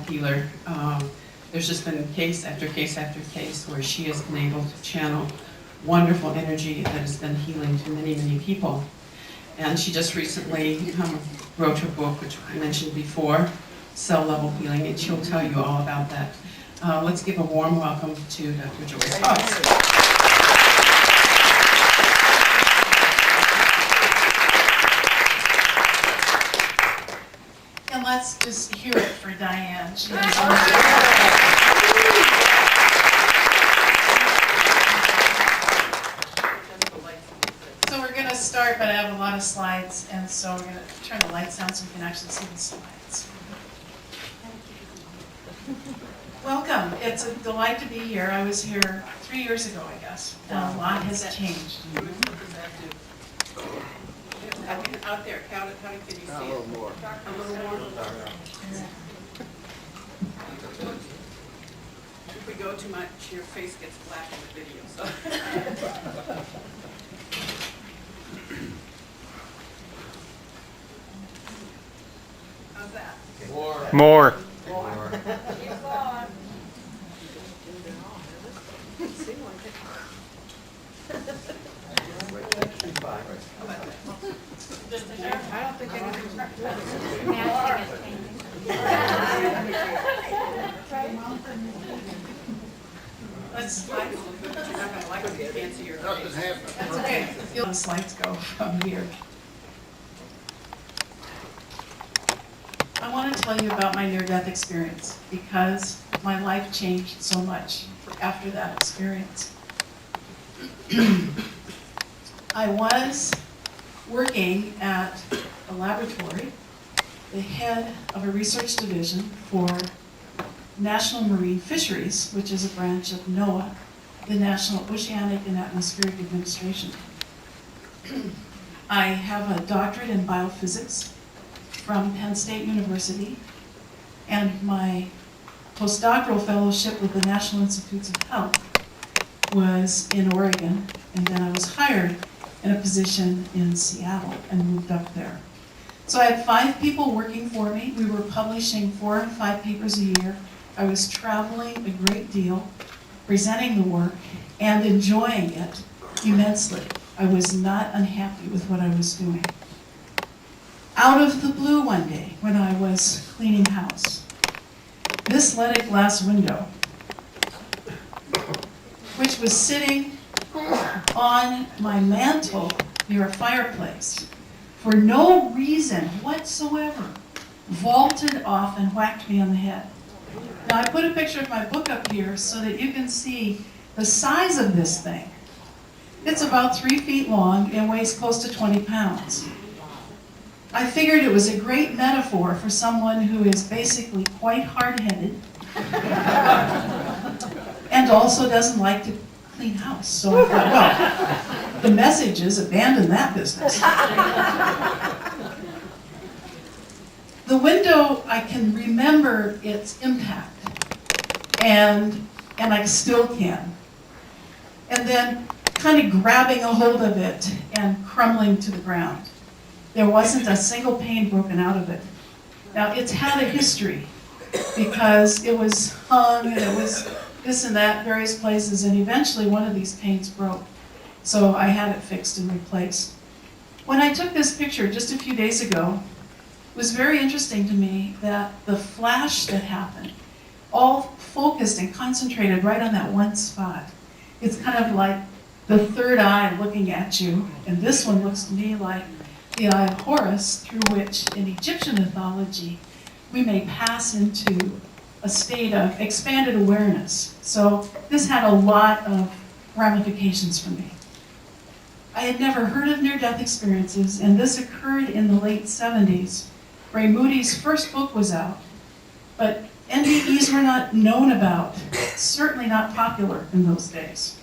healer. There's just been case after case after case where she has been able to channel wonderful energy that has been healing to many, many people. And she just recently wrote her book, which I mentioned before, Cell Level Healing, and she'll tell you all about that. Let's give a warm welcome to Dr. Joyce Hawkes. And let's just hear it for Diane. So we're going to start, but I have a lot of slides, and so we're going to turn the lights down so we can actually see the slides. Welcome. It's a delight to be here. I was here 3 years ago, I guess. And a lot has changed. Out there, count it, how many can you see? A little more. A little more? If we go too much, your face gets black in the video, so. How's that? More. I don't think anything's Let's slide. You're not going to like it if you can't see your face. That's okay. The slides go from here. I want to tell you about my near-death experience because my life changed so much after that experience. I was working at a laboratory, the head of a research division for National Marine Fisheries, which is a branch of NOAA, the National Oceanic and Atmospheric Administration. I have a doctorate in biophysics from Penn State University, and my postdoctoral fellowship with the National Institutes of Health was in Oregon, and then I was hired in a position in Seattle and moved up there. So I had 5 people working for me. We were publishing 4 and 5 papers a year. I was traveling a great deal, presenting the work, and enjoying it immensely. I was not unhappy with what I was doing. Out of the blue one day, when I was cleaning house, this leaded glass window, which was sitting on my mantle near a fireplace, for no reason whatsoever, vaulted off and whacked me on the head. Now I put a picture of my book up here so that you can see the size of this thing. It's about 3 feet long and weighs close to 20 pounds. I figured it was a great metaphor for someone who is basically quite hard-headed and also doesn't like to clean house. So I thought, well, the message is abandon that business. The window, I can remember its impact, and I still can. And then kind of grabbing a hold of it and crumbling to the ground. There wasn't a single pane broken out of it. Now, it's had a history because it was hung and it was this and that, various places, and eventually one of these panes broke. So I had it fixed and replaced. When I took this picture just a few days ago, it was very interesting to me that the flash that happened all focused and concentrated right on that one spot. It's kind of like the third eye looking at you, and this one looks to me like the eye of Horus, through which in Egyptian mythology we may pass into a state of expanded awareness. So this had a lot of ramifications for me. I had never heard of near-death experiences, and this occurred in the late 70s. Ray Moody's first book was out, but NDEs were not known about, certainly not popular in those days.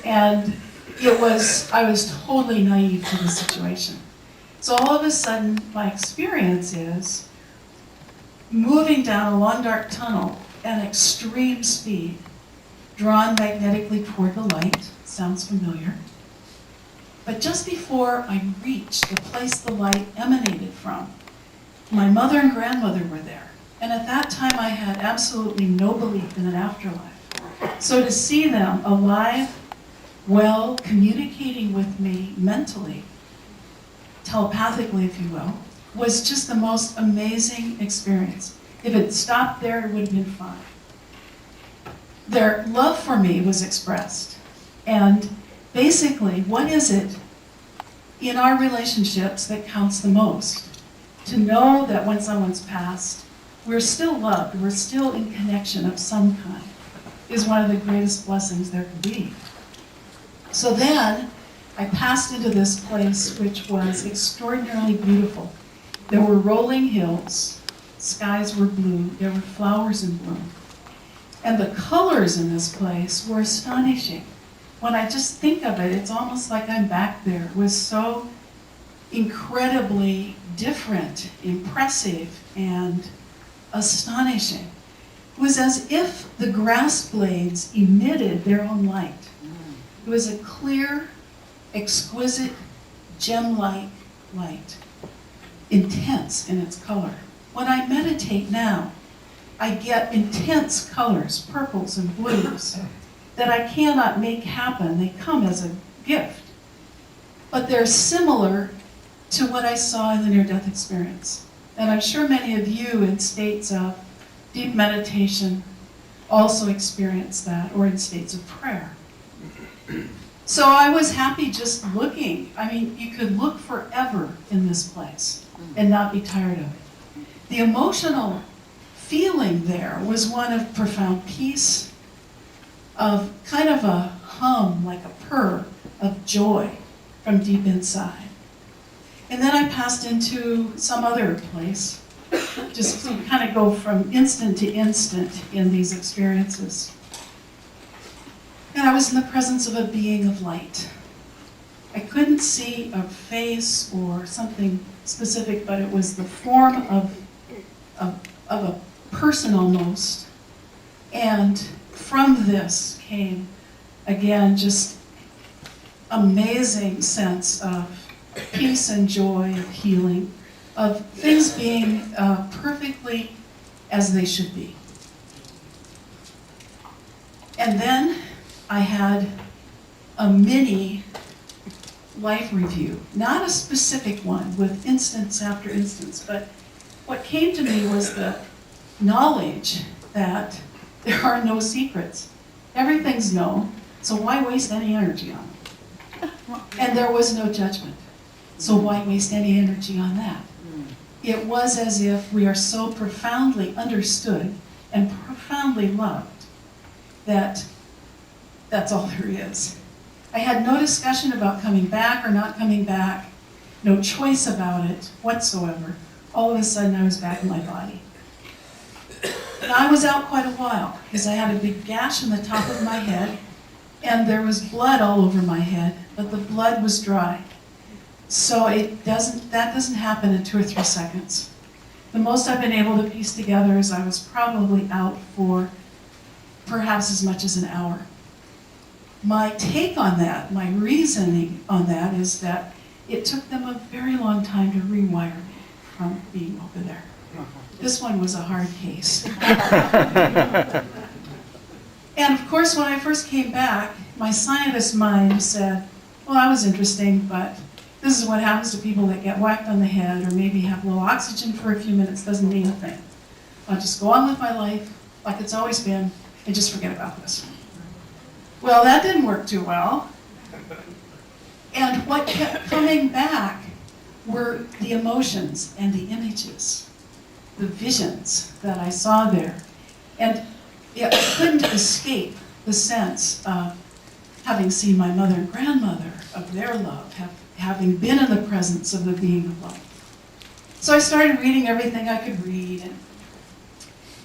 And I was totally naive to the situation. So all of a sudden, my experience is moving down a long dark tunnel at extreme speed, drawn magnetically toward the light. Sounds familiar. But just before I reached the place the light emanated from, my mother and grandmother were there. And at that time, I had absolutely no belief in an afterlife. So to see them alive, well, communicating with me mentally, telepathically, if you will, was just the most amazing experience. If it stopped there, it would have been fine. Their love for me was expressed. And basically, what is it in our relationships that counts the most? To know that when someone's passed, we're still loved, we're still in connection of some kind, is one of the greatest blessings there could be. So then, I passed into this place which was extraordinarily beautiful. There were rolling hills, skies were blue, there were flowers in bloom. And the colors in this place were astonishing. When I just think of it, it's almost like I'm back there. It was so incredibly different, impressive, and astonishing. It was as if the grass blades emitted their own light. It was a clear, exquisite, gem-like light, intense in its color. When I meditate now, I get intense colors, purples and blues, that I cannot make happen. They come as a gift. But they're similar to what I saw in the near-death experience. And I'm sure many of you in states of deep meditation also experience that, or in states of prayer. So I was happy just looking. I mean, you could look forever in this place and not be tired of it. The emotional feeling there was one of profound peace, of kind of a hum, like a purr of joy from deep inside. And then I passed into some other place, just to kind of go from instant to instant in these experiences. And I was in the presence of a being of light. I couldn't see a face or something specific, but it was the form of a person almost. And from this came, again, just amazing sense of peace and joy, of healing, of things being perfectly as they should be. And then I had a mini life review, not a specific one with instance after instance, but what came to me was the knowledge that there are no secrets. Everything's known, so why waste any energy on it? And there was no judgment, so why waste any energy on that? It was as if we are so profoundly understood and profoundly loved that that's all there is. I had no discussion about coming back or not coming back, no choice about it whatsoever. All of a sudden I was back in my body. And I was out quite a while because I had a big gash in the top of my head and there was blood all over my head, but the blood was dry. So that doesn't happen in 2 or 3 seconds. The most I've been able to piece together is I was probably out for perhaps as much as an hour. My take on that, my reasoning on that is that it took them a very long time to rewire me from being over there. This one was a hard case. And of course, when I first came back, my scientist mind said, well, that was interesting, but this is what happens to people that get whacked on the head or maybe have low oxygen for a few minutes, doesn't mean a thing. I'll just go on with my life like it's always been and just forget about this. Well, that didn't work too well. And what kept coming back were the emotions and the images, the visions that I saw there. And I couldn't escape the sense of having seen my mother and grandmother, of their love, having been in the presence of the being of life. So I started reading everything I could read and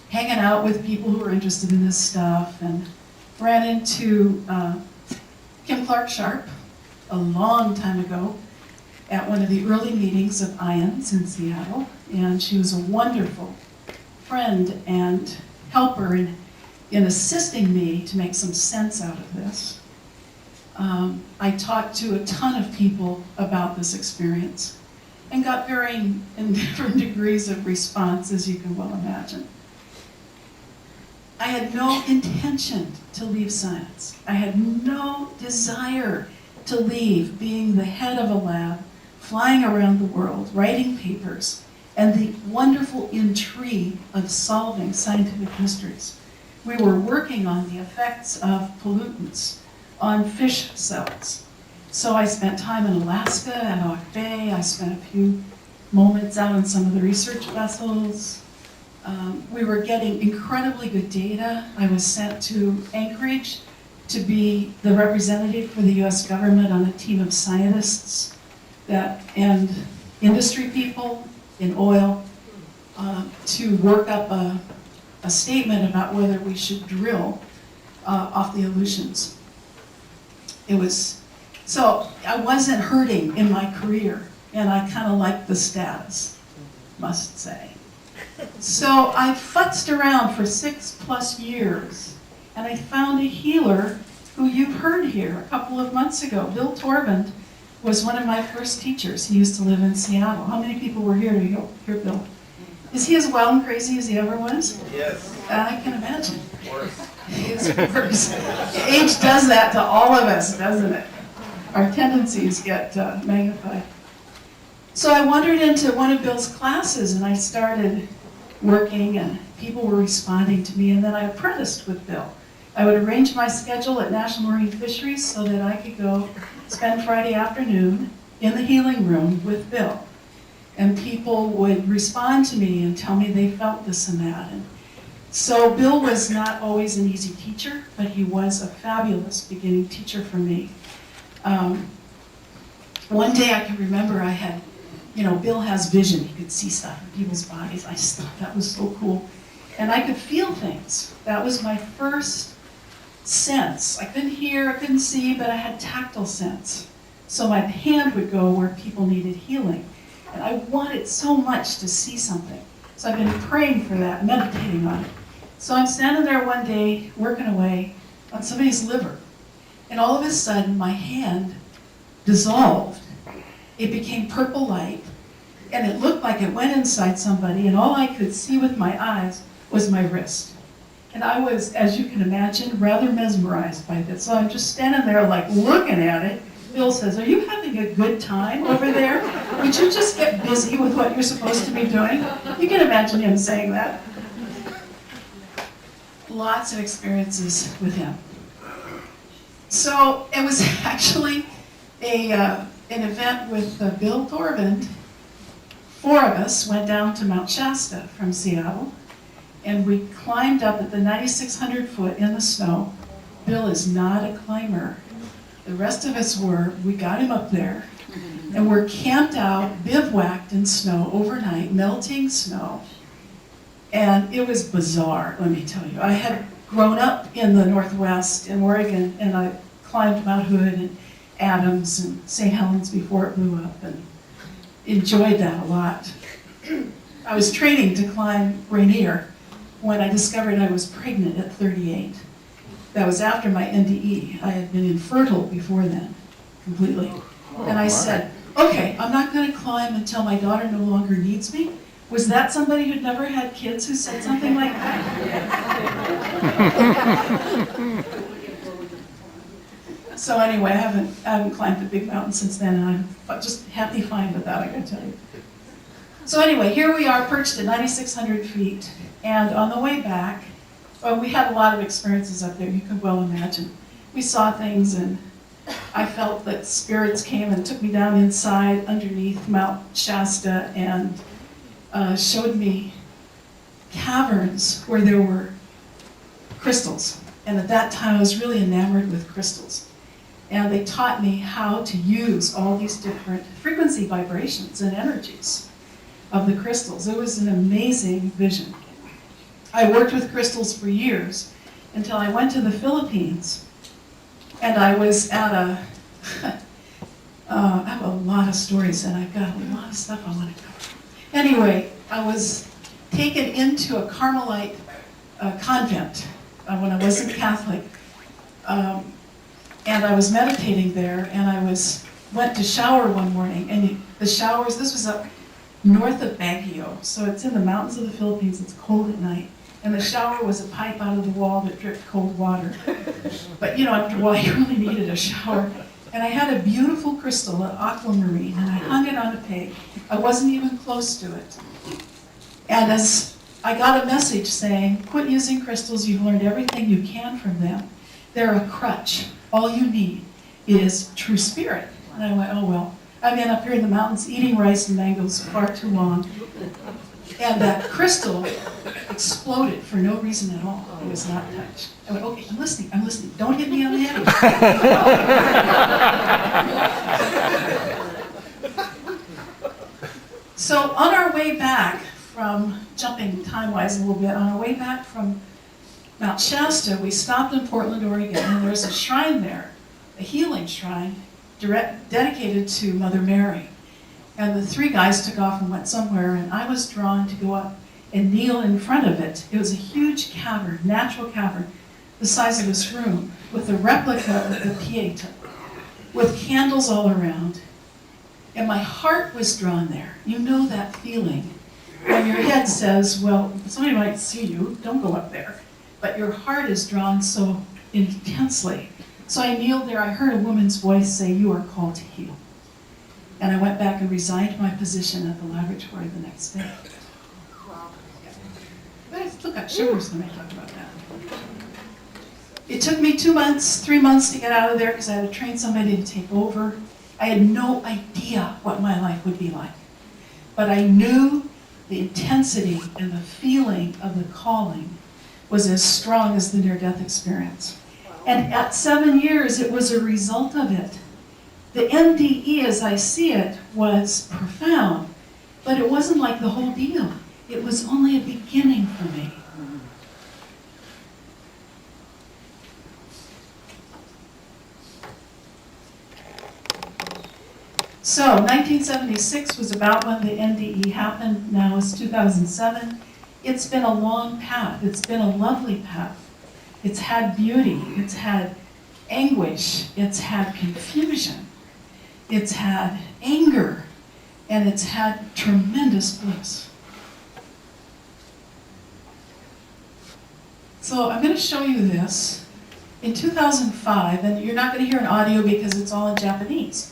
hanging out with people who were interested in this stuff, and ran into Kim Clark Sharp a long time ago at one of the early meetings of IONS in Seattle, and she was a wonderful friend and helper in assisting me to make some sense out of this. I talked to a ton of people about this experience, and got varying and different degrees of response, as you can well imagine. I had no intention to leave science. I had no desire to leave being the head of a lab, flying around the world, writing papers, and the wonderful intrigue of solving scientific mysteries. We were working on the effects of pollutants on fish cells. So I spent time in Alaska, at Oak Bay. I spent a few moments out on some of the research vessels. We were getting incredibly good data. I was sent to Anchorage to be the representative for the US government on a team of scientists and industry people in oil to work up a statement about whether we should drill off the Aleutians. So I wasn't hurting in my career, and I kind of liked the status, must say. So I futzed around for 6+ years, and I found a healer who you've heard here a couple of months ago. Bill Torvand was one of my first teachers. He used to live in Seattle. How many people were here to hear Bill? Is he as wild and crazy as he ever was? Yes. I can imagine. Worse. It's worse. Age does that to all of us, doesn't it? Our tendencies get magnified. So I wandered into one of Bill's classes, and I started working, and people were responding to me, and then I apprenticed with Bill. I would arrange my schedule at National Marine Fisheries so that I could go spend Friday afternoon in the healing room with Bill. And people would respond to me and tell me they felt this and that. And so Bill was not always an easy teacher, but he was a fabulous beginning teacher for me. One day I can remember I had, Bill has vision. He could see stuff in people's bodies. I just thought that was so cool. And I could feel things. That was my first sense. I couldn't hear, I couldn't see, but I had tactile sense. So my hand would go where people needed healing. And I wanted so much to see something. So I've been praying for that, meditating on it. So I'm standing there one day, working away on somebody's liver. And all of a sudden, my hand dissolved. It became purple light. And it looked like it went inside somebody. And all I could see with my eyes was my wrist. And I was, as you can imagine, rather mesmerized by this. So I'm just standing there like looking at it. Bill says, "Are you having a good time over there? Would you just get busy with what you're supposed to be doing?" You can imagine him saying that. Lots of experiences with him. So it was actually an event with Bill Torvand. 4 of us went down to Mount Shasta from Seattle, and we climbed up at the 9,600 foot in the snow. Bill is not a climber. The rest of us were. We got him up there, and we're camped out, bivouacked in snow overnight, melting snow. And it was bizarre, let me tell you. I had grown up in the Northwest in Oregon, and I climbed Mount Hood and Adams and St. Helens before it blew up, and enjoyed that a lot. I was training to climb Rainier when I discovered I was pregnant at 38. That was after my NDE. I had been infertile before then, completely. And I said, okay, I'm not going to climb until my daughter no longer needs me. Was that somebody who'd never had kids who said something like that? So anyway, I haven't climbed a big mountain since then, and I'm just happy fine with that, I gotta tell you. So anyway, here we are perched at 9,600 feet, and on the way back, well, we had a lot of experiences up there, you can well imagine. We saw things, and I felt that spirits came and took me down inside underneath Mount Shasta and showed me caverns where there were crystals. And at that time, I was really enamored with crystals. And they taught me how to use all these different frequency vibrations and energies of the crystals. It was an amazing vision. I worked with crystals for years until I went to the Philippines, and I was at I have a lot of stories, and I've got a lot of stuff I want to cover. Anyway, I was taken into a Carmelite convent when I wasn't Catholic, and I was meditating there, and I was went to shower one morning, and the showers, this was up north of Baguio, so it's in the mountains of the Philippines, it's cold at night. And the shower was a pipe out of the wall that dripped cold water. But you know, after a while, you really needed a shower. And I had a beautiful crystal, an aquamarine, and I hung it on a peg. I wasn't even close to it. And as I got a message saying, quit using crystals, you've learned everything you can from them. They're a crutch. All you need is true spirit. And I went, oh well, I've been up here in the mountains eating rice and mangoes far too long. And that crystal exploded for no reason at all. It was not touched. I went, okay, I'm listening. Don't hit me on the head. So on our way back from, jumping time-wise a little bit, on our way back from Mount Shasta, we stopped in Portland, Oregon, and there's a shrine there, a healing shrine dedicated to Mother Mary. And the three guys took off and went somewhere, and I was drawn to go up and kneel in front of it. It was a huge cavern, natural cavern, the size of this room, with a replica of the Pieta, with candles all around. And my heart was drawn there. You know that feeling when your head says, well, somebody might see you, don't go up there. But your heart is drawn so intensely. So I kneeled there, I heard a woman's voice say, you are called to heal. And I went back and resigned my position at the laboratory the next day. But look, I shivers when I talk about that. It took me 3 months to get out of there because I had to train somebody to take over. I had no idea what my life would be like. But I knew the intensity and the feeling of the calling was as strong as the near-death experience. And at 7 years, it was a result of it. The MDE, as I see it, was profound, but it wasn't like the whole deal. It was only a beginning for me. So, 1976 was about when the NDE happened. Now it's 2007. It's been a long path. It's been a lovely path. It's had beauty. It's had anguish. It's had confusion. It's had anger, and it's had tremendous bliss. So I'm going to show you this. In 2005, and you're not going to hear an audio because it's all in Japanese.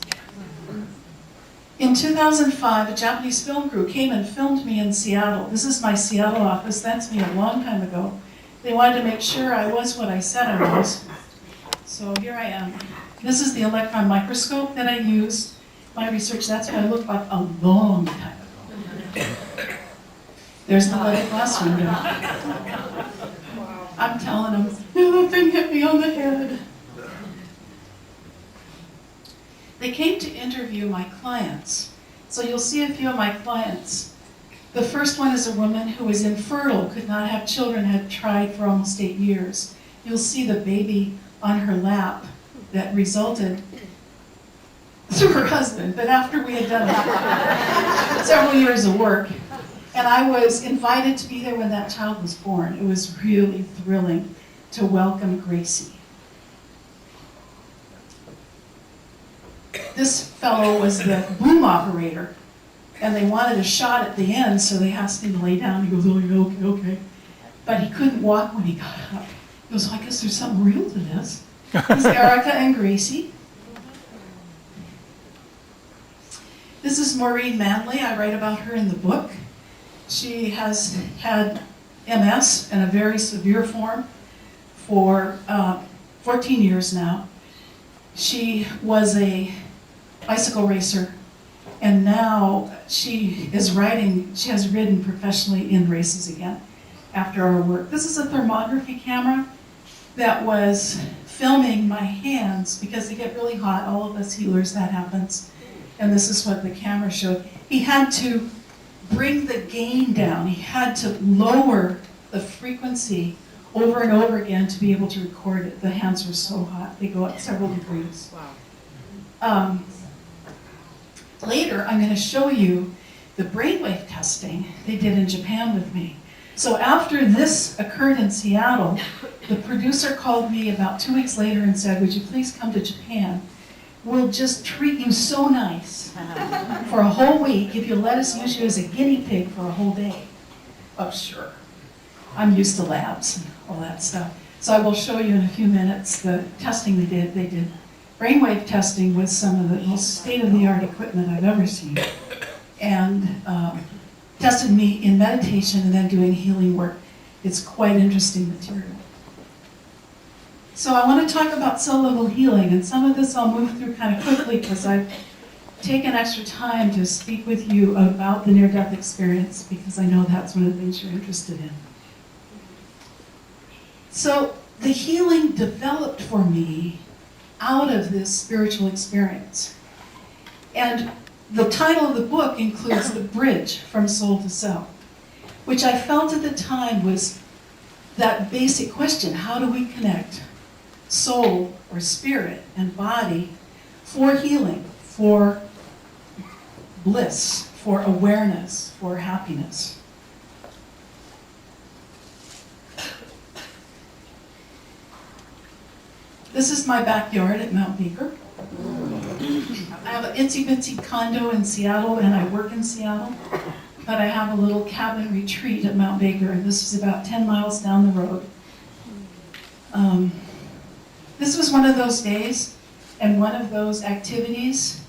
In 2005, a Japanese film crew came and filmed me in Seattle. This is my Seattle office. That's me a long time ago. They wanted to make sure I was what I said I was. So here I am. This is the electron microscope that I used. My research, that's what I looked like a long time ago. There's the leaded glass window. I'm telling them, no, that thing hit me on the head. They came to interview my clients. So you'll see a few of my clients. The first one is a woman who was infertile, could not have children, had tried for almost 8 years. You'll see the baby on her lap that resulted through her husband, but after we had done several years of work, and I was invited to be there when that child was born. It was really thrilling to welcome Gracie. This fellow was the boom operator, and they wanted a shot at the end, so they asked him to lay down. He goes, oh, yeah, okay. But he couldn't walk when he got up. He goes, I guess there's something real to this. This is Erica and Gracie. This is Maureen Manley. I write about her in the book. She has had MS in a very severe form for 14 years now. She was a bicycle racer, and now she has ridden professionally in races again after our work. This is a thermography camera that was filming my hands because they get really hot. All of us healers, that happens. And this is what the camera showed. He had to bring the gain down. He had to lower the frequency over and over again to be able to record it. The hands were so hot. They go up several degrees. Wow. Later, I'm going to show you the brainwave testing they did in Japan with me. So after this occurred in Seattle, the producer called me about 2 weeks later and said, would you please come to Japan? will just treat you so nice for a whole week if you let us use you as a guinea pig for a whole day. Oh, sure. I'm used to labs and all that stuff. So I will show you in a few minutes the testing they did. They did brainwave testing with some of the most state-of-the-art equipment I've ever seen. And tested me in meditation and then doing healing work. It's quite interesting material. So I want to talk about cell-level healing, and some of this I'll move through kind of quickly because I've taken extra time to speak with you about the near-death experience because I know that's one of the things you're interested in. So the healing developed for me out of this spiritual experience. And the title of the book includes The Bridge from Soul to Self, which I felt at the time was that basic question: how do we connect soul or spirit and body for healing, for bliss, for awareness, for happiness? This is my backyard at Mount Baker. I have an itsy-bitsy condo in Seattle, and I work in Seattle, but I have a little cabin retreat at Mount Baker, and this is about 10 miles down the road. This was one of those days, and one of those activities.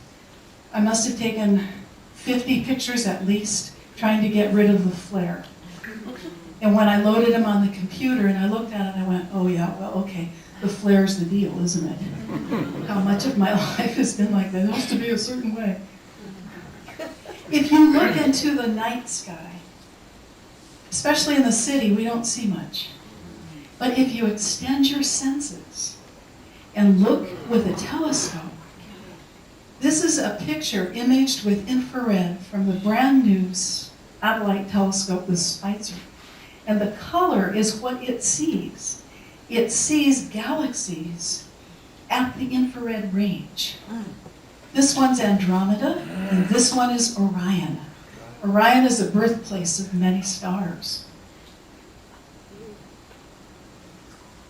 I must have taken 50 pictures at least, trying to get rid of the flare. And when I loaded them on the computer and I looked at it, I went, oh yeah, well, okay. The flare's the deal, isn't it? How much of my life has been like that? It has to be a certain way. If you look into the night sky, especially in the city, we don't see much. But if you extend your senses and look with a telescope, this is a picture imaged with infrared from the brand new satellite telescope, the Spitzer. And the color is what it sees. It sees galaxies at the infrared range. This one's Andromeda, and this one is Orion. Orion is the birthplace of many stars.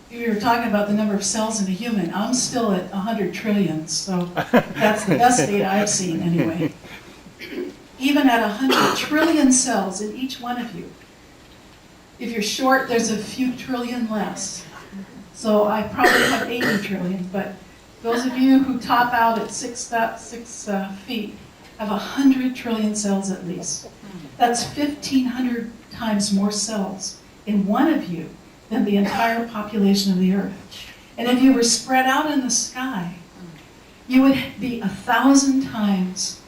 We were talking about the number of cells in a human. I'm still at 100 trillion, so that's the best data I've seen anyway. Even at 100 trillion cells in each one of you, if you're short, there's a few trillion less. So I probably have 80 trillion, but those of you who top out at 6 feet have 100 trillion cells at least. That's 1,500 times more cells in one of you than the entire population of the Earth. And if you were spread out in the sky, you would be 1,000 times,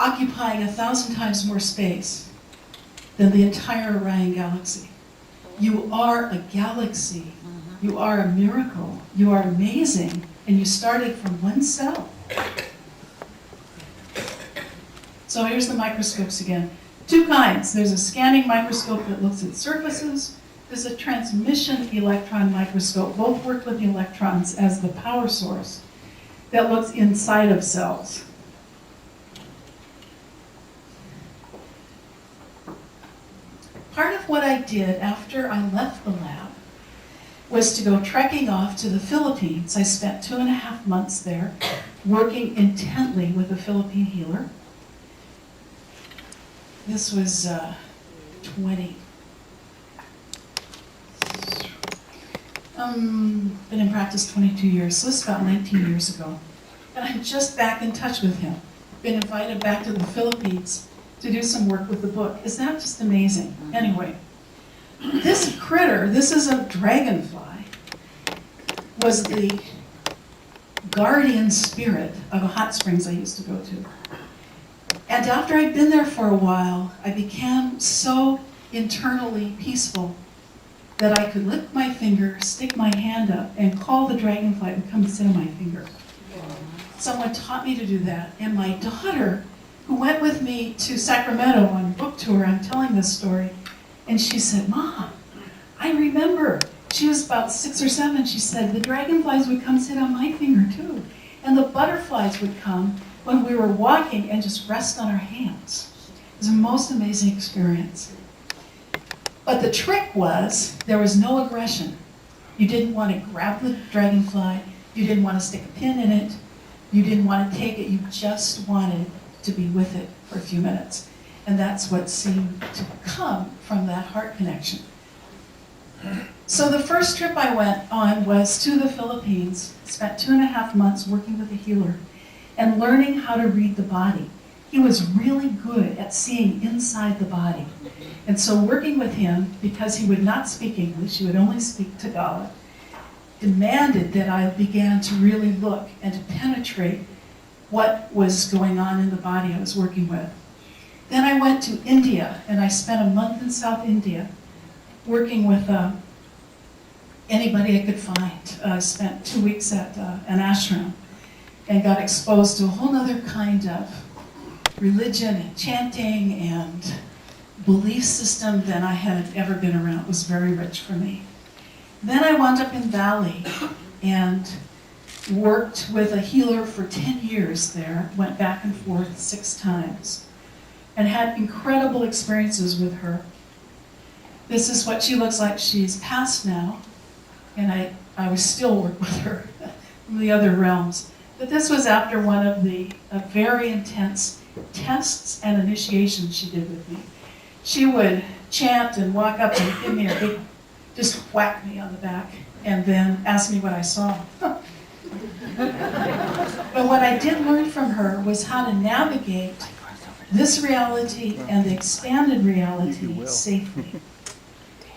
occupying 1,000 times more space than the entire Orion galaxy. You are a galaxy. You are a miracle. You are amazing. And you started from one cell. So here's the microscopes again. Two kinds. There's a scanning microscope that looks at surfaces. There's a transmission electron microscope. Both work with the electrons as the power source that looks inside of cells. Part of what I did after I left the lab was to go trekking off to the Philippines. I spent 2.5 months there, working intently with a Philippine healer. This was been in practice 22 years, so this is about 19 years ago. And I'm just back in touch with him. Been invited back to the Philippines to do some work with the book. Isn't that just amazing? Anyway. This critter, this is a dragonfly, was the guardian spirit of a hot springs I used to go to. And after I'd been there for a while, I became so internally peaceful that I could lift my finger, stick my hand up, and call the dragonfly to come sit on my finger. Someone taught me to do that, and my daughter, who went with me to Sacramento on book tour, I'm telling this story, and she said, Mom, I remember. She was about 6 or 7. She said, the dragonflies would come sit on my finger too. And the butterflies would come when we were walking and just rest on our hands. It was the most amazing experience. But the trick was, there was no aggression. You didn't want to grab the dragonfly. You didn't want to stick a pin in it. You didn't want to take it, you just wanted to be with it for a few minutes. And that's what seemed to come from that heart connection. So the first trip I went on was to the Philippines, spent 2.5 months working with a healer and learning how to read the body. He was really good at seeing inside the body. And so working with him, because he would not speak English, he would only speak Tagalog, demanded that I began to really look and to penetrate what was going on in the body I was working with. Then I went to India, and I spent a month in South India working with anybody I could find. I spent 2 weeks at an ashram and got exposed to a whole other kind of religion and chanting and belief system than I had ever been around. It was very rich for me. Then I wound up in Bali and worked with a healer for 10 years there, went back and forth 6 times, and had incredible experiences with her. This is what she looks like. She's passed now, and I was still work with her from the other realms. But this was after one of the very intense tests and initiations she did with me. She would chant and walk up and give me a big, just whack me on the back, and then ask me what I saw. But what I did learn from her was how to navigate this reality and the expanded reality safely.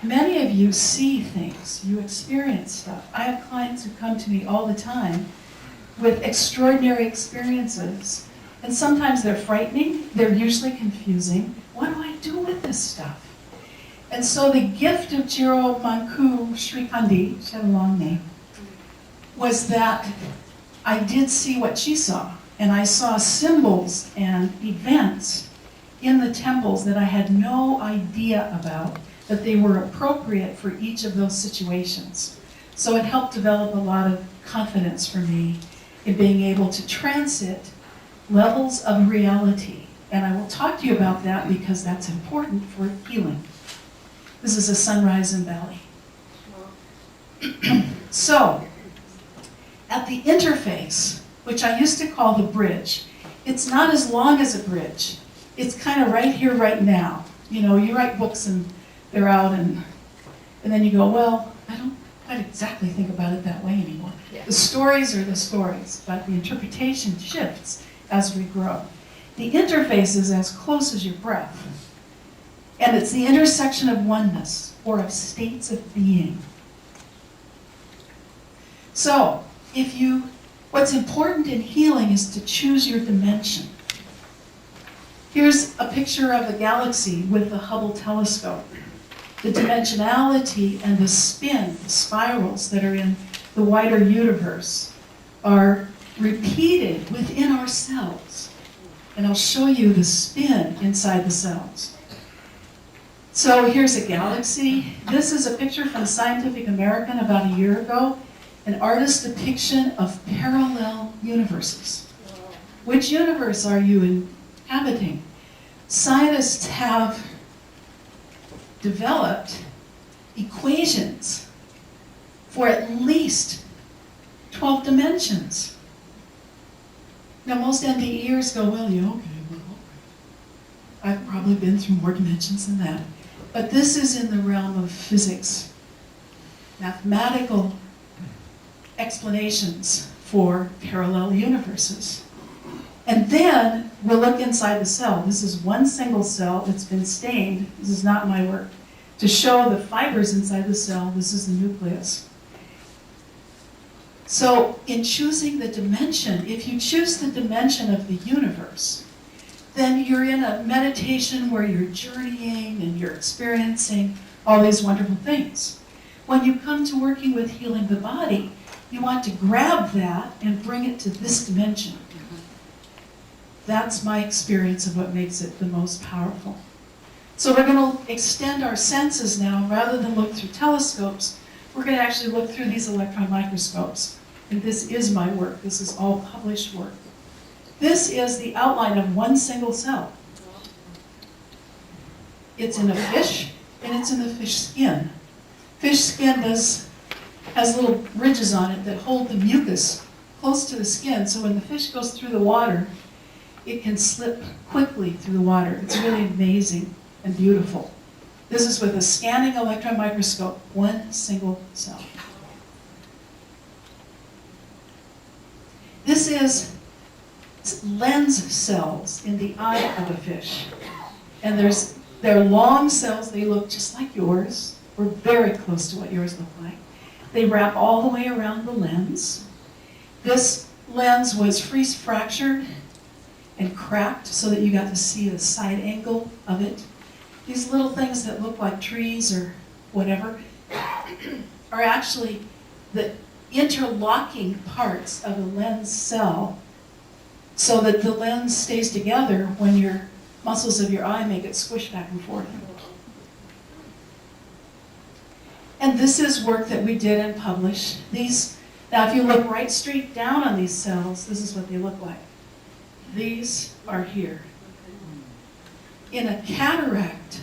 Many of you see things, you experience stuff. I have clients who come to me all the time with extraordinary experiences. And sometimes they're frightening, they're usually confusing. What do I do with this stuff? And so the gift of Jiro Manku Sri Kandi, she had a long name, was that I did see what she saw. And I saw symbols and events in the temples that I had no idea about, that they were appropriate for each of those situations. So it helped develop a lot of confidence for me in being able to transit levels of reality. And I will talk to you about that because that's important for healing. This is a sunrise in Bali. So, at the interface, which I used to call the bridge, it's not as long as a bridge. It's kind of right here, right now. You know, you write books and they're out and then you go, well, I don't quite exactly think about it that way anymore. Yeah. The stories are the stories, but the interpretation shifts as we grow. The interface is as close as your breath. And it's the intersection of oneness or of states of being. So, what's important in healing is to choose your dimension. Here's a picture of a galaxy with the Hubble telescope. The dimensionality and the spin, the spirals that are in the wider universe are repeated within our cells. And I'll show you the spin inside the cells. So here's a galaxy. This is a picture from Scientific American about a year ago, an artist's depiction of parallel universes. Which universe are you inhabiting? Scientists have developed equations for at least 12 dimensions. Now, most MBEers go, well, yeah, okay, well, I've probably been through more dimensions than that. But this is in the realm of physics, mathematical explanations for parallel universes. And then we'll look inside the cell. This is one single cell that's been stained. This is not my work. To show the fibers inside the cell, this is the nucleus. So in choosing the dimension, if you choose the dimension of the universe, then you're in a meditation where you're journeying and you're experiencing all these wonderful things. When you come to working with healing the body, you want to grab that and bring it to this dimension. That's my experience of what makes it the most powerful. So we're going to extend our senses now. Rather than look through telescopes, we're going to actually look through these electron microscopes. And this is my work. This is all published work. This is the outline of one single cell. It's in a fish, and it's in the fish skin. Fish skin has little ridges on it that hold the mucus close to the skin, so when the fish goes through the water, it can slip quickly through the water. It's really amazing and beautiful. This is with a scanning electron microscope, one single cell. This is lens cells in the eye of a fish. And they're long cells, they look just like yours, or very close to what yours look like. They wrap all the way around the lens. This lens was freeze fractured and cracked so that you got to see the side angle of it. These little things that look like trees or whatever are actually the interlocking parts of the lens cell so that the lens stays together when your muscles of your eye make it squish back and forth. And this is work that we did and published. Now if you look right straight down on these cells, this is what they look like. These are here. In a cataract,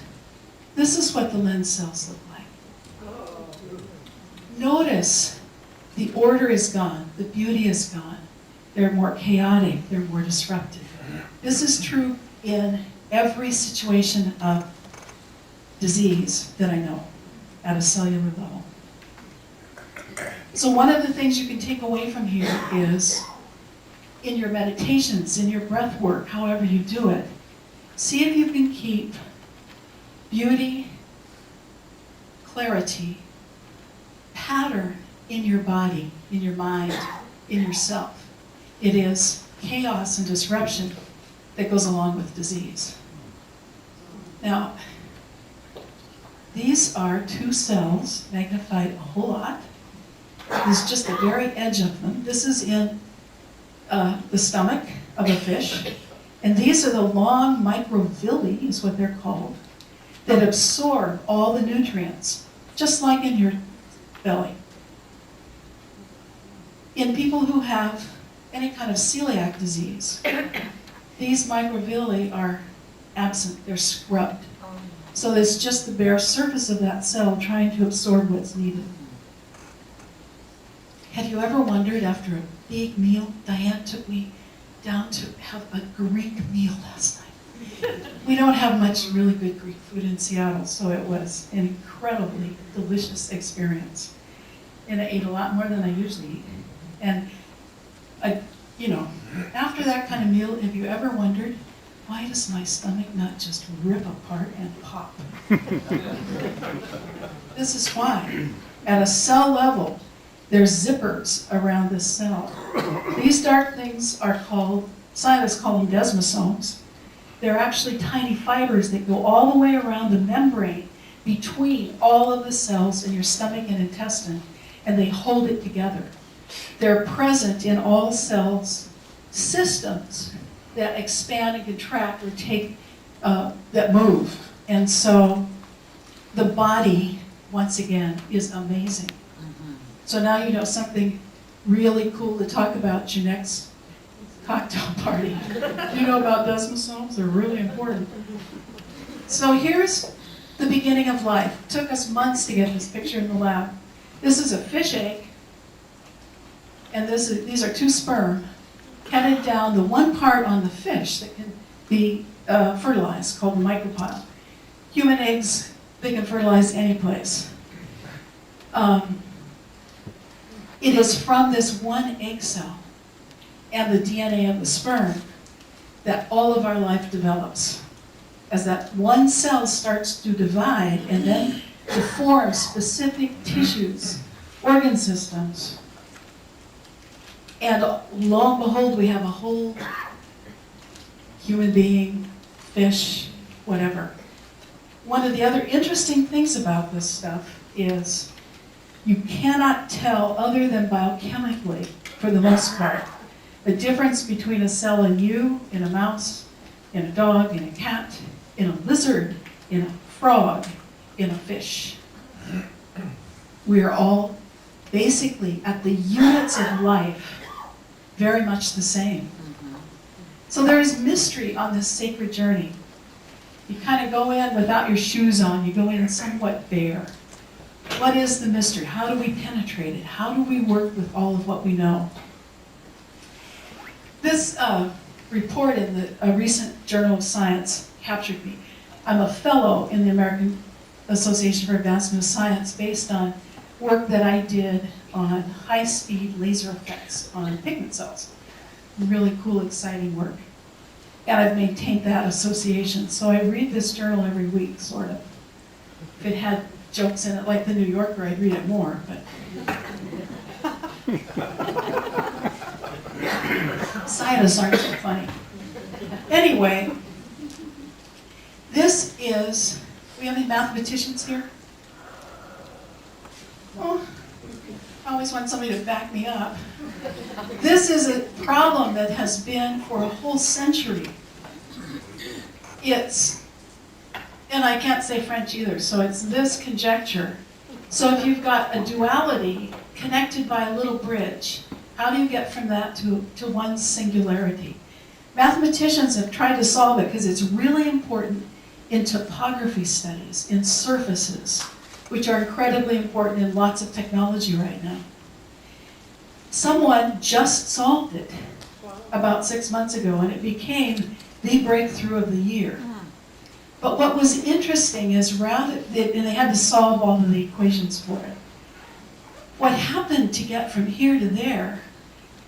this is what the lens cells look like. Notice the order is gone, the beauty is gone. They're more chaotic, they're more disruptive. This is true in every situation of disease that I know at a cellular level. So one of the things you can take away from here is in your meditations, in your breath work, however you do it, see if you can keep beauty, clarity, pattern in your body, in your mind, in yourself. It is chaos and disruption that goes along with disease. Now, these are two cells magnified a whole lot. This is just the very edge of them. This is in the stomach of a fish. And these are the long microvilli, is what they're called, that absorb all the nutrients, just like in your belly. In people who have any kind of celiac disease, these microvilli are absent, they're scrubbed. So it's just the bare surface of that cell trying to absorb what's needed. Have you ever wondered, after a big meal, Diane took me down to have a Greek meal last night. We don't have much really good Greek food in Seattle, so it was an incredibly delicious experience. And I ate a lot more than I usually eat. And after that kind of meal, have you ever wondered, why does my stomach not just rip apart and pop? This is why. At a cell level, there's zippers around this cell. These dark things are called, scientists call them desmosomes. They're actually tiny fibers that go all the way around the membrane between all of the cells in your stomach and intestine, and they hold it together. They're present in all cells systems that expand and contract or that move. And so the body, once again, is amazing. So now you know something really cool to talk about at your next cocktail party. You know about desmosomes? They're really important. So here's the beginning of life. It took us months to get this picture in the lab. This is a fish egg, and these are two sperm headed down the one part on the fish that can be fertilized, called the micropyle. Human eggs, they can fertilize any place. It is from this one egg cell and the DNA of the sperm that all of our life develops. As that one cell starts to divide and then to form specific tissues, organ systems. And lo and behold, we have a whole human being, fish, whatever. One of the other interesting things about this stuff is you cannot tell, other than biochemically, for the most part, the difference between a cell in you, in a mouse, in a dog, in a cat, in a lizard, in a frog, in a fish. We are all basically, at the units of life, very much the same. So there is mystery on this sacred journey. You kind of go in without your shoes on, you go in somewhat bare. What is the mystery? How do we penetrate it? How do we work with all of what we know? This report in a recent Journal of Science captured me. I'm a fellow in the American Association for Advancement of Science based on work that I did on high-speed laser effects on pigment cells. Really cool, exciting work. And I've maintained that association. So I read this journal every week, sort of. If it had jokes in it like the New Yorker, I'd read it more, but. Scientists aren't so funny. Anyway, this is, we have any mathematicians here? Oh, I always want somebody to back me up. This is a problem that has been for a whole century. It's, and I can't say French either, so it's this conjecture. So if you've got a duality connected by a little bridge, how do you get from that to one singularity? Mathematicians have tried to solve it because it's really important in topography studies, in surfaces, which are incredibly important in lots of technology right now. Someone just solved it about 6 months ago, and it became the breakthrough of the year. But what was interesting is and they had to solve all of the equations for it. What happened to get from here to there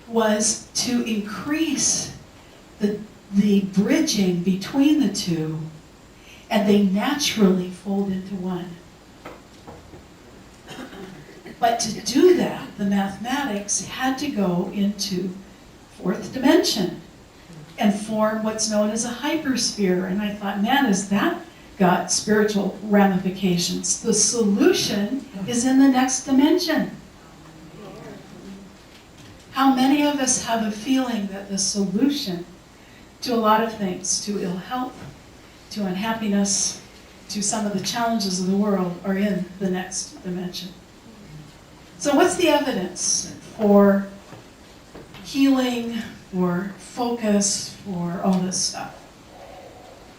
was to increase the bridging between the two, and they naturally fold into one. But to do that, the mathematics had to go into fourth dimension and form what's known as a hypersphere. And I thought, man, has that got spiritual ramifications? The solution is in the next dimension. How many of us have a feeling that the solution to a lot of things, to ill health, to unhappiness, to some of the challenges of the world, are in the next dimension? So what's the evidence for healing, for focus, for all this stuff?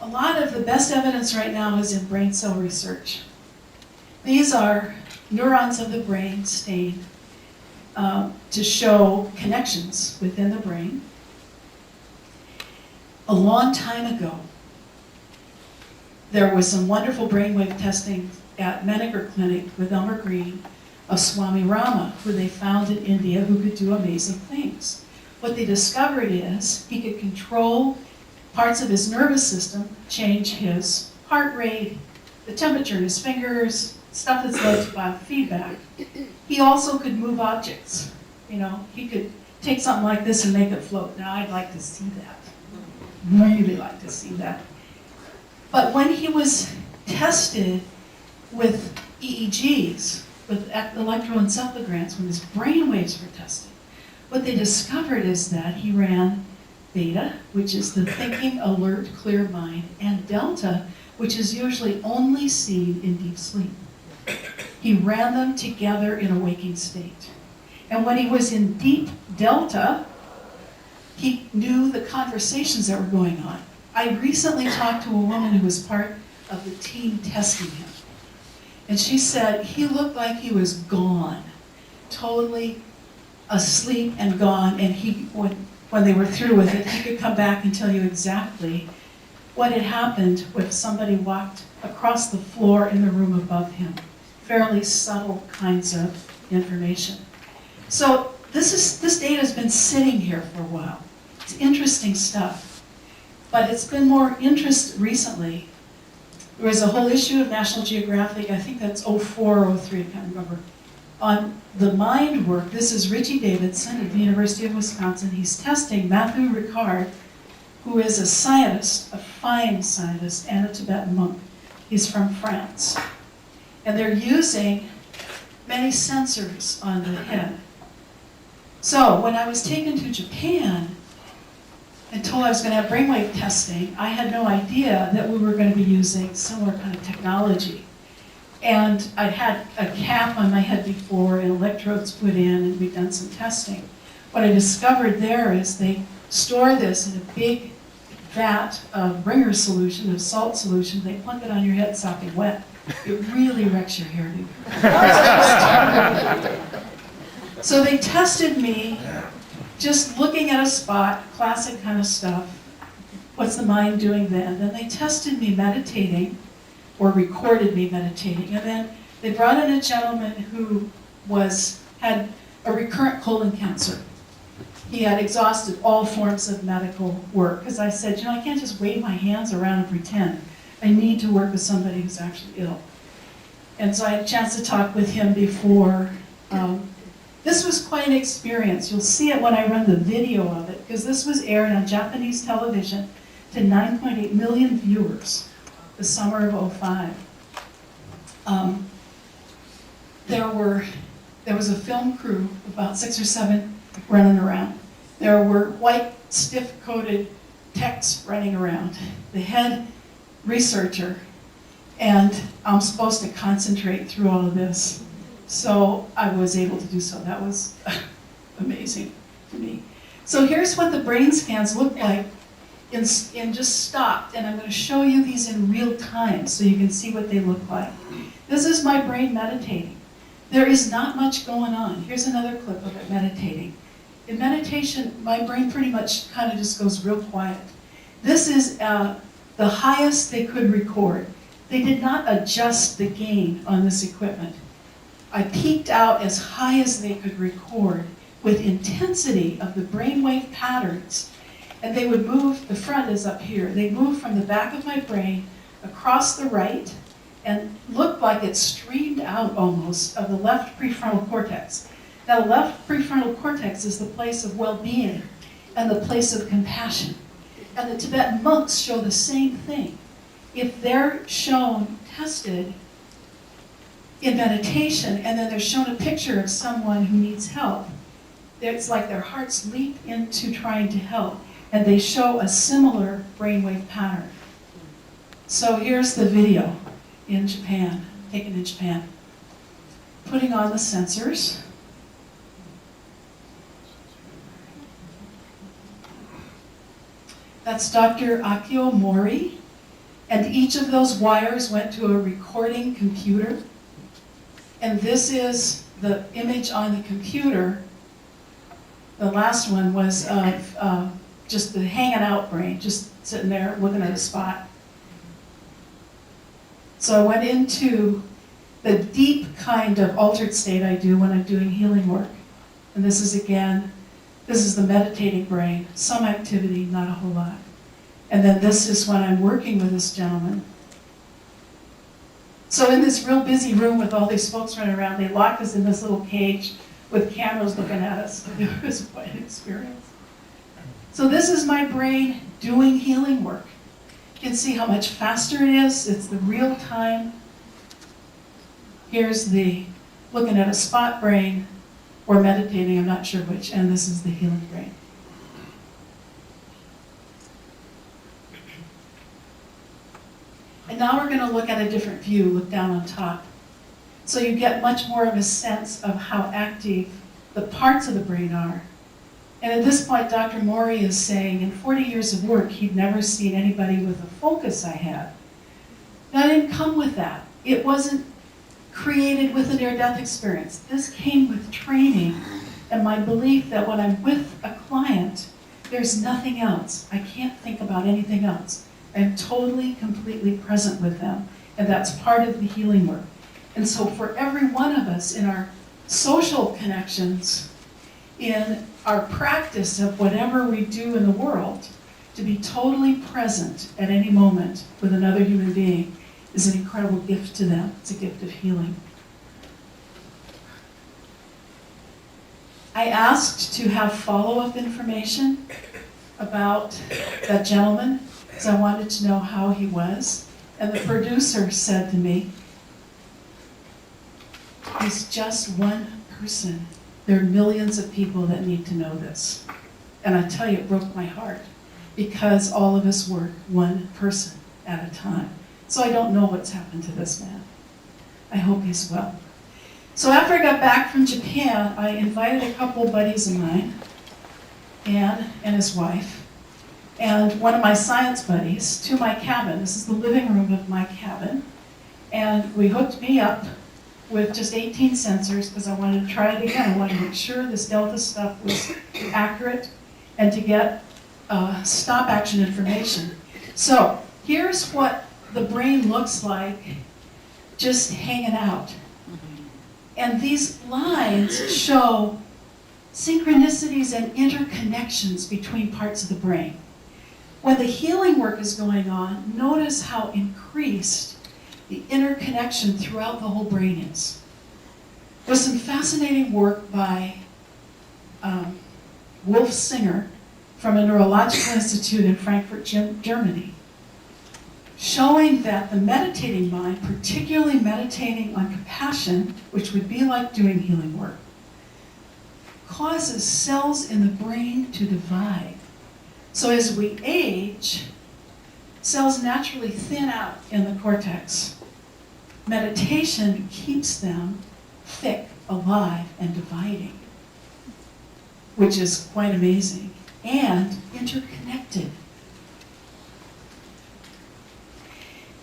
A lot of the best evidence right now is in brain cell research. These are neurons of the brain stained to show connections within the brain. A long time ago, there was some wonderful brainwave testing at Menaker Clinic with Elmer Green of Swami Rama, who they found in India, who could do amazing things. What they discovered is he could control parts of his nervous system, change his heart rate, the temperature in his fingers, stuff that's led to biofeedback. He also could move objects. You know, he could take something like this and make it float. Now, I'd like to see that. Really like to see that. But when he was tested with EEGs, with electroencephalograms, when his brain waves were tested, what they discovered is that he ran theta, which is the thinking, alert, clear mind, and delta, which is usually only seen in deep sleep. He ran them together in a waking state. And when he was in deep delta, he knew the conversations that were going on. I recently talked to a woman who was part of the team testing him. And she said he looked like he was gone, totally asleep and gone. And when they were through with it, he could come back and tell you exactly what had happened if somebody walked across the floor in the room above him. Fairly subtle kinds of information. So this data has been sitting here for a while. It's interesting stuff. But it's been more interest recently. There was a whole issue of National Geographic, I think that's 04, 03, I can't remember, on the mind work. This is Richie Davidson at the University of Wisconsin. He's testing Matthew Ricard, who is a scientist, a fine scientist, and a Tibetan monk. He's from France. And they're using many sensors on the head. So when I was taken to Japan and told I was going to have brainwave testing, I had no idea that we were going to be using similar kind of technology. And I'd had a cap on my head before and electrodes put in, and we'd done some testing. What I discovered there is they store this in a big vat of Ringer solution, of salt solution. They plunk it on your head sopping wet. It really wrecks your hairdo. So they tested me just looking at a spot, classic kind of stuff. What's the mind doing then? Then they tested me meditating, or recorded me meditating, and then they brought in a gentleman who had a recurrent colon cancer. He had exhausted all forms of medical work, because I said, I can't just wave my hands around and pretend. I need to work with somebody who's actually ill. And so I had a chance to talk with him before. This was quite an experience. You'll see it when I run the video of it, because this was aired on Japanese television to 9.8 million viewers the summer of '05. There was a film crew, about 6 or 7, running around. There were white, stiff-coated techs running around. The head researcher, and I'm supposed to concentrate through all of this. So I was able to do so. That was amazing to me. So here's what the brain scans look like in just stopped, and I'm going to show you these in real time so you can see what they look like. This is my brain meditating. There is not much going on. Here's another clip of it meditating. In meditation, my brain pretty much kind of just goes real quiet. This is the highest they could record. They did not adjust the gain on this equipment. I peaked out as high as they could record with intensity of the brainwave patterns. And they would move, the front is up here, they move from the back of my brain across the right and looked like it streamed out almost of the left prefrontal cortex. Now the left prefrontal cortex is the place of well-being and the place of compassion. And the Tibetan monks show the same thing. If they're shown, tested in meditation, and then they're shown a picture of someone who needs help, it's like their hearts leap into trying to help, and they show a similar brainwave pattern. So here's the video in Japan, taken in Japan. Putting on the sensors. That's Dr. Akio Mori, and each of those wires went to a recording computer. And this is the image on the computer. The last one was of just the hanging out brain, just sitting there looking at a spot. So I went into the deep kind of altered state I do when I'm doing healing work. And this is the meditating brain, some activity, not a whole lot. And then this is when I'm working with this gentleman. So in this real busy room with all these folks running around, they locked us in this little cage with cameras looking at us. It was quite an experience. So this is my brain doing healing work. You can see how much faster it is. It's the real time. Here's the looking at a spot brain or meditating, I'm not sure which, and this is the healing brain. And now we're going to look at a different view, look down on top. So you get much more of a sense of how active the parts of the brain are. And at this point, Dr. Mori is saying, in 40 years of work, he'd never seen anybody with the focus I had. Now, I didn't come with that. It wasn't created with a near-death experience. This came with training and my belief that when I'm with a client, there's nothing else. I can't think about anything else. I'm totally, completely present with them, and that's part of the healing work. And so for every one of us in our social connections, in our practice of whatever we do in the world, to be totally present at any moment with another human being is an incredible gift to them. It's a gift of healing. I asked to have follow-up information about that gentleman, because I wanted to know how he was. And the producer said to me, he's just one person. There are millions of people that need to know this. And I tell you, it broke my heart, because all of us work one person at a time. So I don't know what's happened to this man. I hope he's well. So after I got back from Japan, I invited a couple buddies of mine, Ann and his wife, and one of my science buddies to my cabin. This is the living room of my cabin. And we hooked me up with just 18 sensors because I wanted to try it again. I wanted to make sure this delta stuff was accurate and to get stop action information. So here's what the brain looks like just hanging out. And these lines show synchronicities and interconnections between parts of the brain. When the healing work is going on, notice how increased the interconnection throughout the whole brain is. There's some fascinating work by Wolf Singer from a neurological institute in Frankfurt, Germany, showing that the meditating mind, particularly meditating on compassion, which would be like doing healing work, causes cells in the brain to divide. So as we age, cells naturally thin out in the cortex. Meditation keeps them thick, alive, and dividing, which is quite amazing, and interconnected.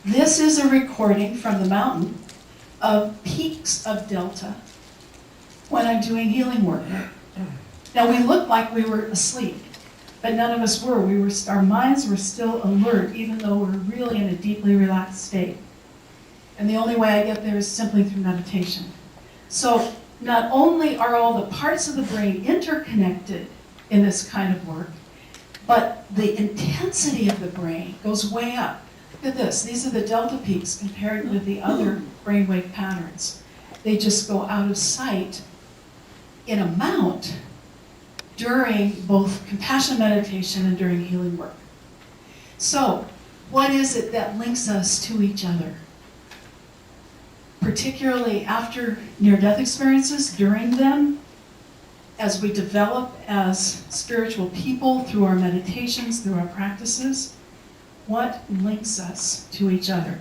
This is a recording from the mountain of peaks of delta when I'm doing healing work. Now we looked like we were asleep, but none of us were. Our minds were still alert, even though we're really in a deeply relaxed state. And the only way I get there is simply through meditation. So not only are all the parts of the brain interconnected in this kind of work, but the intensity of the brain goes way up. Look at this. These are the delta peaks compared with the other brainwave patterns. They just go out of sight in amount during both compassion meditation and during healing work. So, what is it that links us to each other? Particularly after near-death experiences, during them, as we develop as spiritual people through our meditations, through our practices, what links us to each other?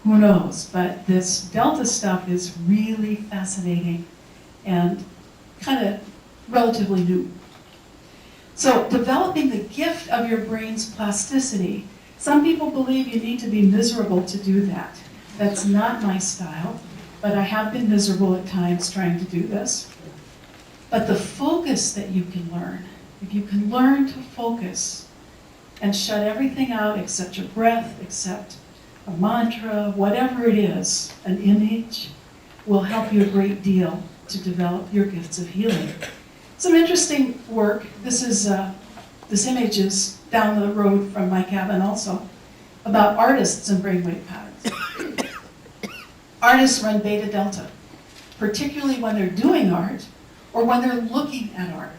Who knows? But this delta stuff is really fascinating and kind of relatively new. So developing the gift of your brain's plasticity. Some people believe you need to be miserable to do that. That's not my style, but I have been miserable at times trying to do this. But the focus that you can learn, if you can learn to focus and shut everything out except your breath, except a mantra, whatever it is, an image, will help you a great deal to develop your gifts of healing. Some interesting work. This image is down the road from my cabin also, about artists and brainwave patterns. Artists run beta delta, particularly when they're doing art or when they're looking at art.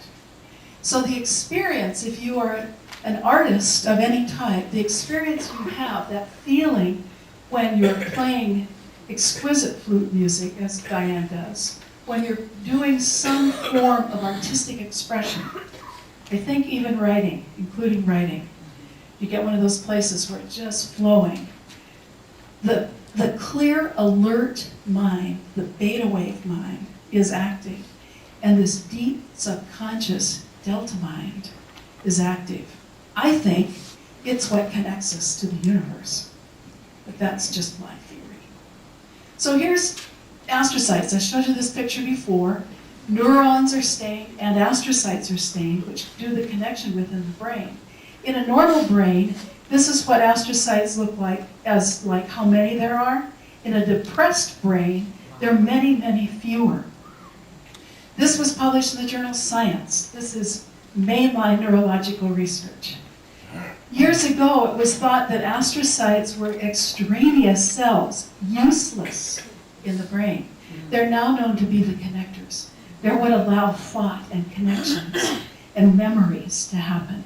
So the experience, if you are an artist of any type, the experience you have, that feeling when you're playing exquisite flute music, as Diane does, when you're doing some form of artistic expression, I think even writing, including writing, you get one of those places where it's just flowing. The clear, alert mind, the beta wave mind, is active. And this deep, subconscious delta mind is active. I think it's what connects us to the universe. But that's just my theory. So here's astrocytes. I showed you this picture before. Neurons are stained and astrocytes are stained, which do the connection within the brain. In a normal brain, this is what astrocytes look like, as like how many there are. In a depressed brain, there are many, many fewer. This was published in the journal Science. This is mainline neurological research. Years ago, it was thought that astrocytes were extraneous cells, useless in the brain. They're now known to be the connectors. They're what allow thought and connections and memories to happen.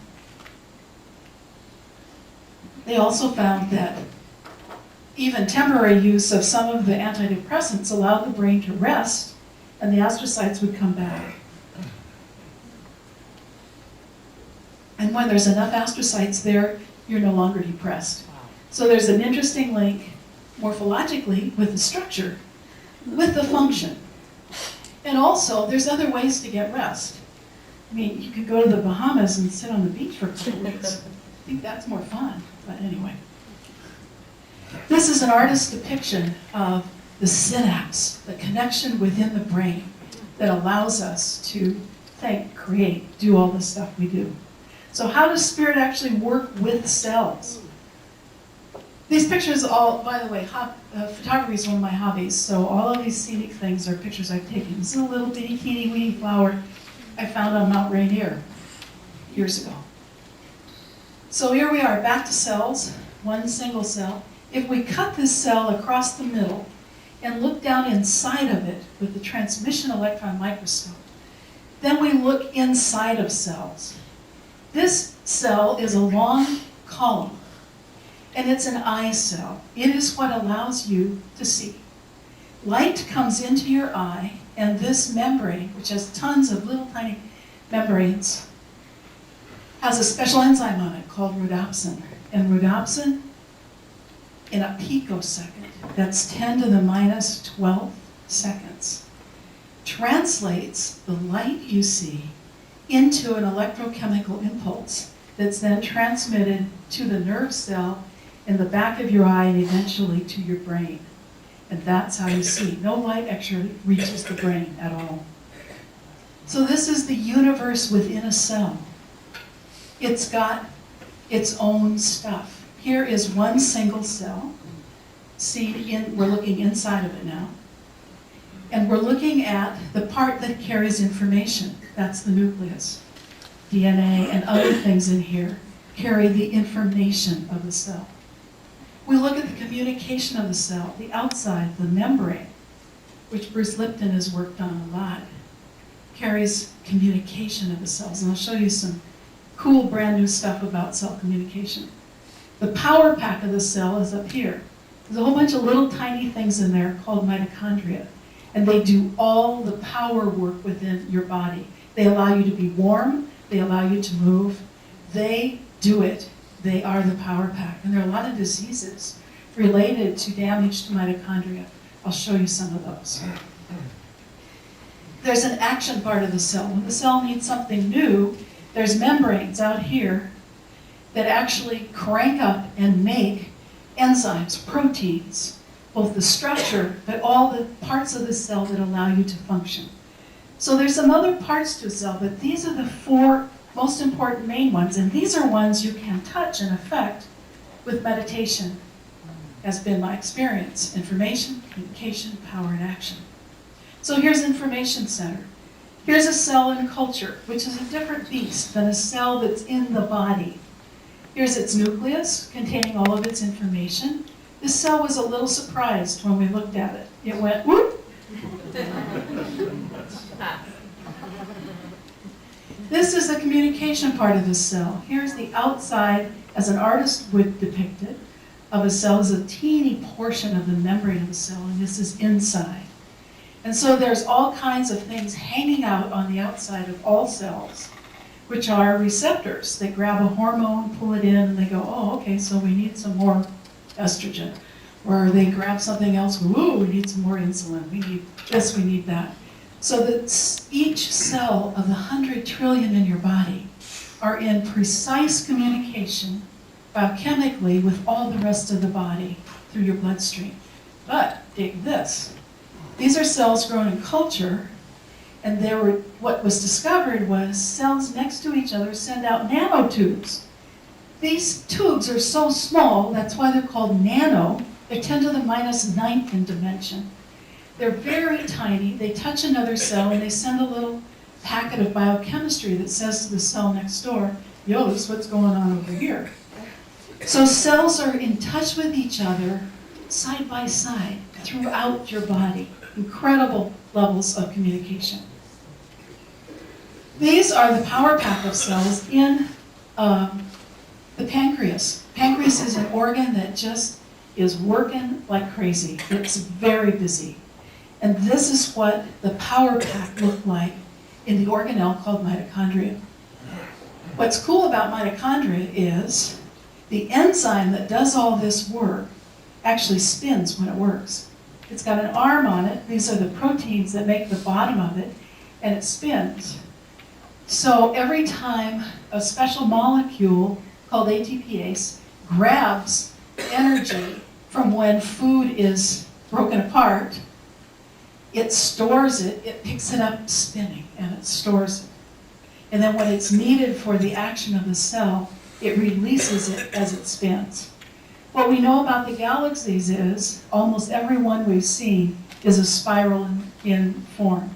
They also found that even temporary use of some of the antidepressants allowed the brain to rest, and the astrocytes would come back. And when there's enough astrocytes there, you're no longer depressed. So there's an interesting link morphologically with the structure, with the function. And also, there's other ways to get rest. I mean, you could go to the Bahamas and sit on the beach for a couple weeks. I think that's more fun, but anyway. This is an artist's depiction of the synapse, the connection within the brain that allows us to think, create, do all the stuff we do. So how does spirit actually work with cells? These pictures all, by the way, photography is one of my hobbies, so all of these scenic things are pictures I've taken. This is a little bitty teeny weeny flower I found on Mount Rainier years ago. So here we are, back to cells, one single cell. If we cut this cell across the middle and look down inside of it with the transmission electron microscope, then we look inside of cells. This cell is a long column, and it's an eye cell. It is what allows you to see. Light comes into your eye, and this membrane, which has tons of little tiny membranes, has a special enzyme on it called rhodopsin. And rhodopsin, in a picosecond, that's 10 to the minus 12 seconds, translates the light you see into an electrochemical impulse that's then transmitted to the nerve cell in the back of your eye and eventually to your brain. And that's how you see. No light actually reaches the brain at all. So this is the universe within a cell. It's got its own stuff. Here is one single cell. See, we're looking inside of it now. And we're looking at the part that carries information. That's the nucleus. DNA and other things in here carry the information of the cell. We look at the communication of the cell, the outside, the membrane, which Bruce Lipton has worked on a lot, carries communication of the cells. And I'll show you some cool brand new stuff about cell communication. The power pack of the cell is up here. There's a whole bunch of little tiny things in there called mitochondria. And they do all the power work within your body. They allow you to be warm. They allow you to move. They do it. They are the power pack. And there are a lot of diseases related to damage to mitochondria. I'll show you some of those. There's an action part of the cell. When the cell needs something new, there's membranes out here that actually crank up and make enzymes, proteins, both the structure, but all the parts of the cell that allow you to function. So there's some other parts to a cell, but these are the four most important main ones, and these are ones you can touch and affect with meditation, has been my experience. Information, communication, power, and action. So here's information center. Here's a cell in culture, which is a different beast than a cell that's in the body. Here's its nucleus, containing all of its information. This cell was a little surprised when we looked at it. It went, whoop. This is the communication part of the cell. Here's the outside, as an artist would depict it, of a cell is a teeny portion of the membrane of the cell, and this is inside. And so there's all kinds of things hanging out on the outside of all cells, which are receptors. They grab a hormone, pull it in, and they go, oh, okay, so we need some more estrogen. Or they grab something else, woo, we need some more insulin. We need this, we need that. So that each cell of the 100 trillion in your body are in precise communication biochemically with all the rest of the body through your bloodstream. But dig this. These are cells grown in culture, and what was discovered was cells next to each other send out nanotubes. These tubes are so small, that's why they're called nano. They're 10 to the minus 9th in dimension. They're very tiny. They touch another cell, and they send a little packet of biochemistry that says to the cell next door, yo, this is what's going on over here. So cells are in touch with each other side by side throughout your body. Incredible levels of communication. These are the power pack of cells in the pancreas. Pancreas is an organ that just is working like crazy. It's very busy. And this is what the power pack looked like in the organelle called mitochondria. What's cool about mitochondria is the enzyme that does all this work actually spins when it works. It's got an arm on it. These are the proteins that make the bottom of it, and it spins. So every time a special molecule called ATPase grabs energy from when food is broken apart, it stores it, it picks it up spinning, and it stores it. And then when it's needed for the action of the cell, it releases it as it spins. What we know about the galaxies is almost every one we've seen is a spiral in form.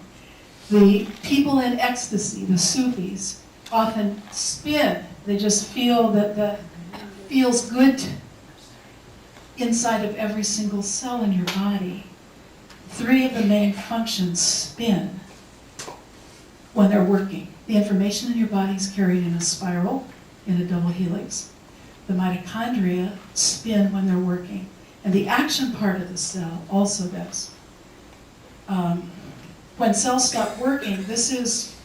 The people in ecstasy, the Sufis, often spin. They just feel that feels good inside of every single cell in your body. 3 of the main functions spin when they're working. The information in your body is carried in a spiral, in a double helix. The mitochondria spin when they're working. And the action part of the cell also does. When cells stop working, this is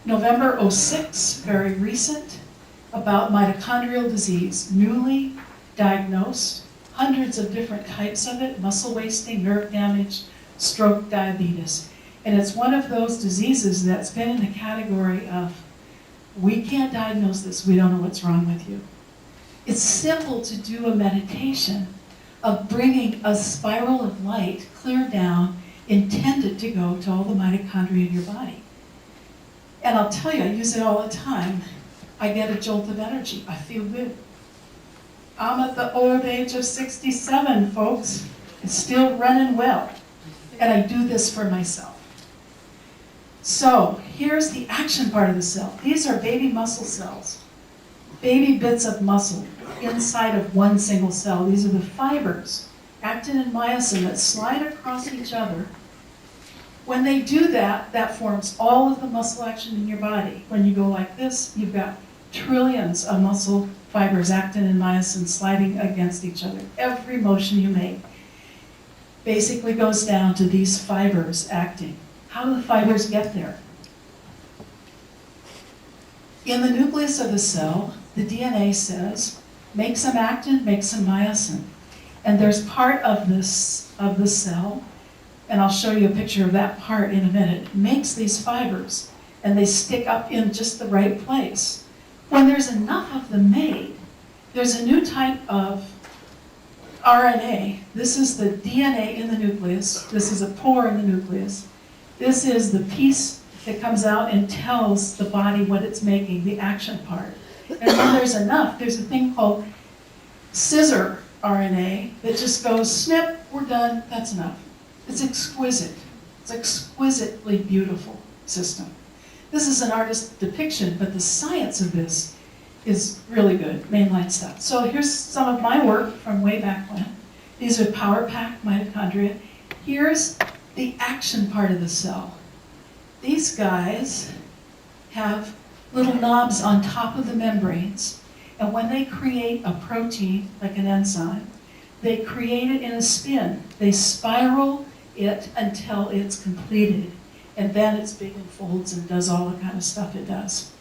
November '06, very recent, about mitochondrial disease, newly diagnosed, hundreds of different types of it, muscle wasting, nerve damage, stroke, diabetes. And it's one of those diseases that's been in the category of, we can't diagnose this, we don't know what's wrong with you. It's simple to do a meditation of bringing a spiral of light clear down, intended to go to all the mitochondria in your body. And I'll tell you, I use it all the time. I get a jolt of energy. I feel good. I'm at the old age of 67, folks. It's still running well. And I do this for myself. So here's the action part of the cell. These are baby muscle cells. Baby bits of muscle inside of one single cell. These are the fibers, actin and myosin, that slide across each other. When they do that, that forms all of the muscle action in your body. When you go like this, you've got trillions of muscle fibers, actin and myosin, sliding against each other. Every motion you make basically goes down to these fibers acting. How do the fibers get there? In the nucleus of the cell, the DNA says, make some actin, make some myosin. And there's part of the cell, and I'll show you a picture of that part in a minute, makes these fibers, and they stick up in just the right place. When there's enough of them made, there's a new type of RNA. This is the DNA in the nucleus. This is a pore in the nucleus. This is the piece that comes out and tells the body what it's making, the action part. And when there's enough, there's a thing called scissor RNA that just goes, snip, we're done, that's enough. It's exquisite. It's an exquisitely beautiful system. This is an artist's depiction, but the science of this is really good, mainline stuff. So here's some of my work from way back when. These are power-packed mitochondria. Here's the action part of the cell. These guys have little knobs on top of the membranes, and when they create a protein, like an enzyme, they create it in a spin. They spiral it until it's completed, and then it's big and folds and does all the kind of stuff it does.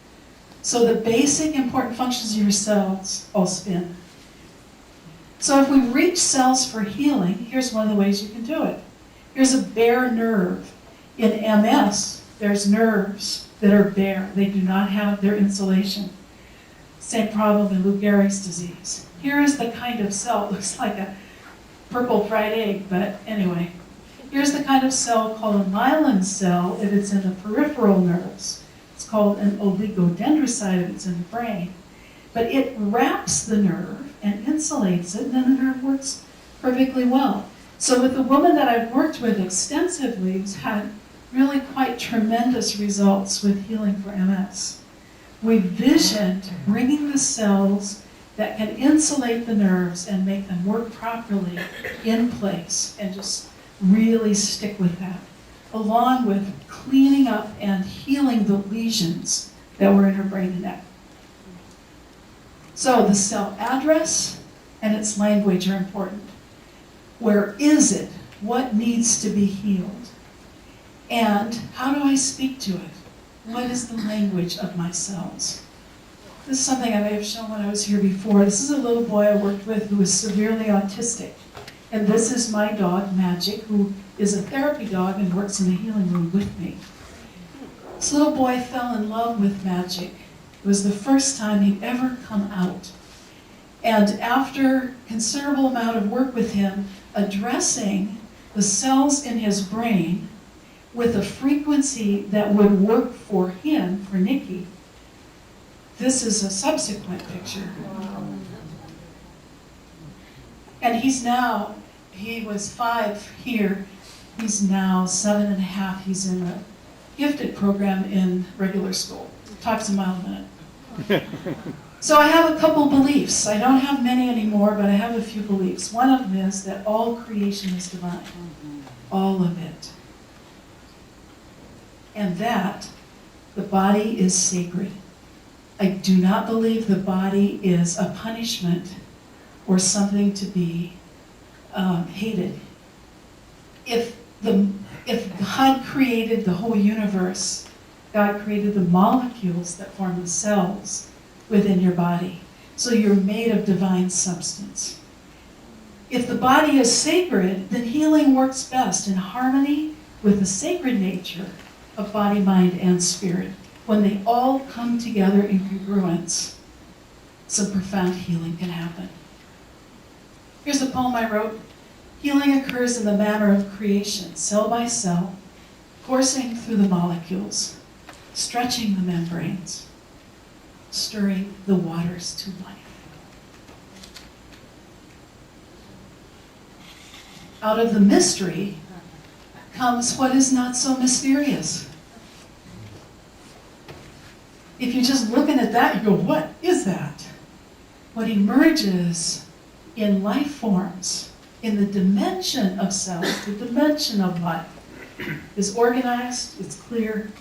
So the basic important functions of your cells all spin. So if we reach cells for healing, here's one of the ways you can do it. Here's a bare nerve. In MS, there's nerves that are bare. They do not have their insulation. Same problem in Lou Gehrig's disease. Here is the kind of cell, it looks like a purple fried egg, but anyway. Here's the kind of cell called a myelin cell if it's in the peripheral nerves. It's called an oligodendrocyte if it's in the brain. But it wraps the nerve and insulates it, and then the nerve works perfectly well. So with the woman that I've worked with extensively, who's had really quite tremendous results with healing for MS, we visioned bringing the cells that can insulate the nerves and make them work properly in place and just really stick with that, along with cleaning up and healing the lesions that were in her brain and neck. So the cell address and its language are important. Where is it? What needs to be healed? And how do I speak to it? What is the language of my cells? This is something I may have shown when I was here before. This is a little boy I worked with who was severely autistic. And this is my dog, Magic, who is a therapy dog and works in the healing room with me. This little boy fell in love with Magic. It was the first time he'd ever come out. And after a considerable amount of work with him, addressing the cells in his brain with a frequency that would work for him, for Nikki. This is a subsequent picture. And he was 5 here. He's now 7.5. He's in a gifted program in regular school. Talks a mile a minute. So I have a couple beliefs. I don't have many anymore, but I have a few beliefs. One of them is that all creation is divine. All of it. And that the body is sacred. I do not believe the body is a punishment or something to be hated. If God created the whole universe, God created the molecules that form the cells within your body. So you're made of divine substance. If the body is sacred, then healing works best in harmony with the sacred nature of body, mind, and spirit. When they all come together in congruence, some profound healing can happen. Here's a poem I wrote. Healing occurs in the manner of creation, cell by cell, coursing through the molecules, stretching the membranes, stirring the waters to life. Out of the mystery comes what is not so mysterious. If you're just looking at that, you go, what is that? What emerges in life forms, in the dimension of cells, the dimension of life, is organized, it's clear,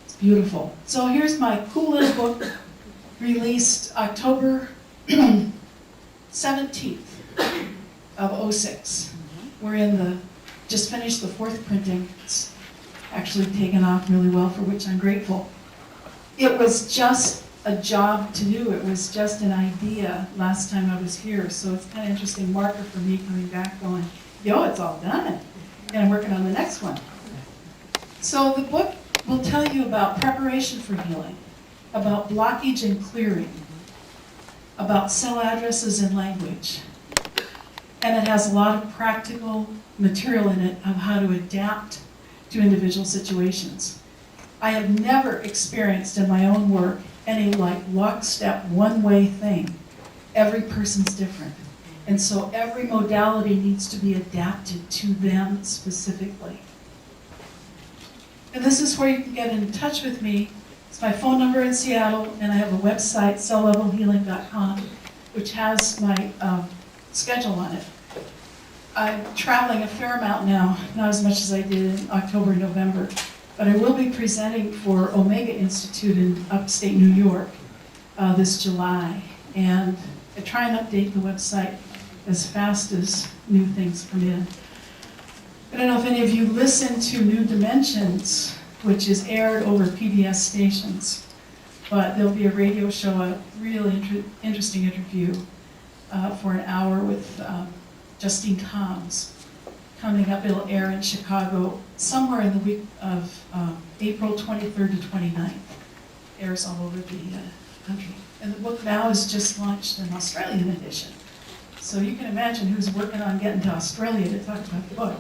it's beautiful. So here's my cool little book, released October 17th of 06. We're just finished the 4th printing. It's actually taken off really well, for which I'm grateful. It was just a job to do. It was just an idea last time I was here. So it's kind of interesting marker for me coming back going, yo, it's all done. And I'm working on the next one. So the book will tell you about preparation for healing, about blockage and clearing, about cell addresses and language. And it has a lot of practical material in it of how to adapt to individual situations. I have never experienced in my own work any lockstep, one-way thing. Every person's different. And so every modality needs to be adapted to them specifically. And this is where you can get in touch with me. It's my phone number in Seattle, and I have a website, celllevelhealing.com, which has my schedule on it. I'm traveling a fair amount now, not as much as I did in October and November, but I will be presenting for Omega Institute in upstate New York this July. And I try and update the website as fast as new things come in. I don't know if any of you listen to New Dimensions, which is aired over PBS stations, but there'll be a radio show, a really interesting interview for an hour with Justine Toms coming up. It'll air in Chicago somewhere in the week of April 23rd to 29th. Airs all over the country. And the book now is just launched an Australian edition. So you can imagine who's working on getting to Australia to talk about the book.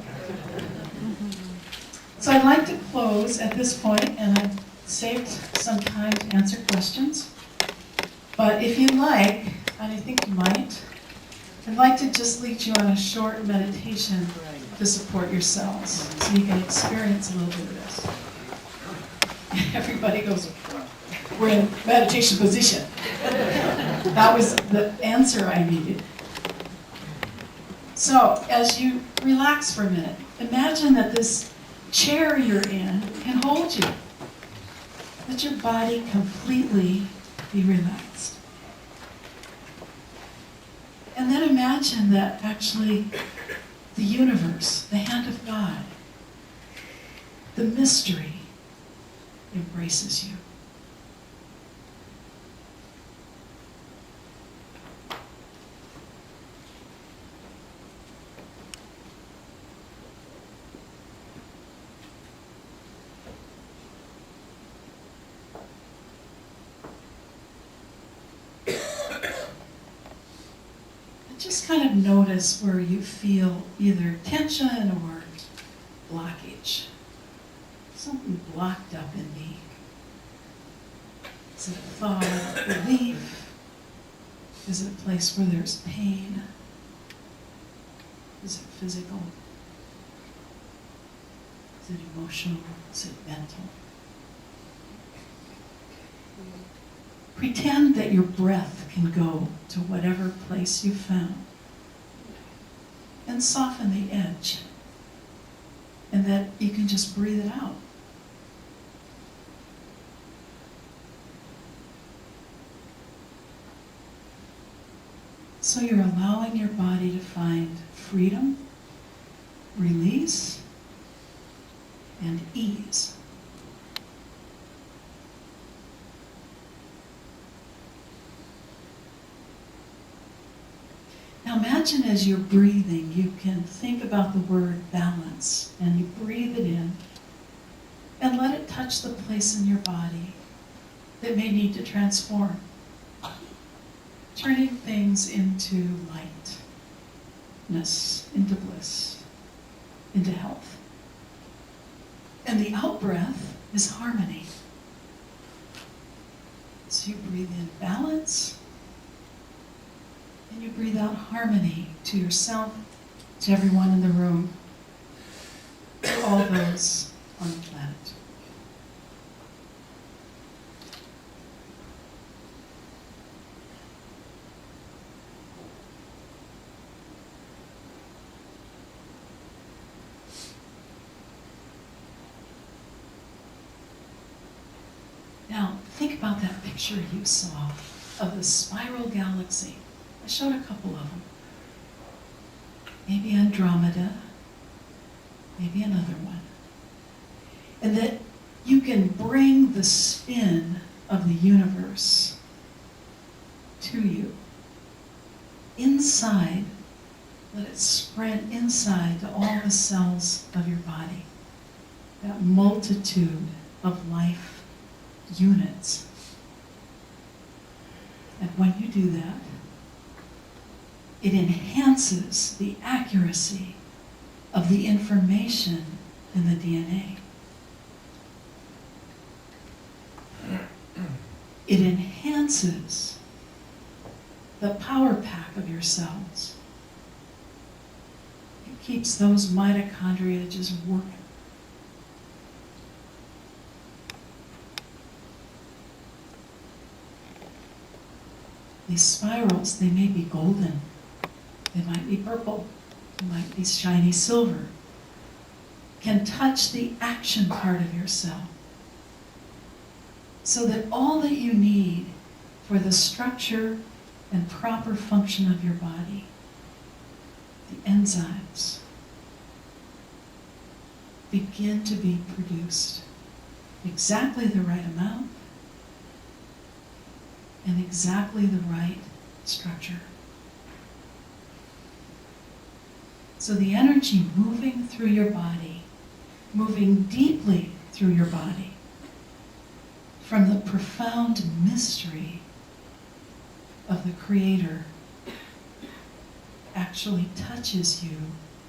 So I'd like to close at this point, and I've saved some time to answer questions. But if you'd like, and I think you might, I'd like to just lead you on a short meditation to support yourselves, so you can experience a little bit of this. Everybody goes, we're in meditation position. That was the answer I needed. So, as you relax for a minute, imagine that this chair you're in can hold you. Let your body completely be relaxed. And then imagine that actually the universe, the hand of God, the mystery embraces you. Just kind of notice where you feel either tension or locked up in me? Is it a thought, a belief? Is it a place where there's pain? Is it physical? Is it emotional? Is it mental? Pretend that your breath can go to whatever place you found and soften the edge, and that you can just breathe it out. So you're allowing your body to find freedom, release, and ease. Now imagine as you're breathing, you can think about the word balance, and you breathe it in, and let it touch the place in your body that may need to transform, turning things into lightness, into bliss, into health. And the out-breath is harmony. So you breathe in balance, and you breathe out harmony to yourself, to everyone in the room, to all those on the planet. Now, think about that picture you saw of the spiral galaxy. I showed a couple of them. Maybe Andromeda, maybe another one. And that you can bring the spin of the universe to you. Inside, let it spread inside to all the cells of your body. That multitude of life units. And when you do that, it enhances the accuracy of the information in the DNA. It enhances the power pack of your cells. It keeps those mitochondria just working. These spirals, they may be golden, they might be purple, they might be shiny silver, can touch the action part of your cell, so that all that you need for the structure and proper function of your body, the enzymes, begin to be produced exactly the right amount and exactly the right structure. So the energy moving through your body, moving deeply through your body, from the profound mystery of the Creator, actually touches you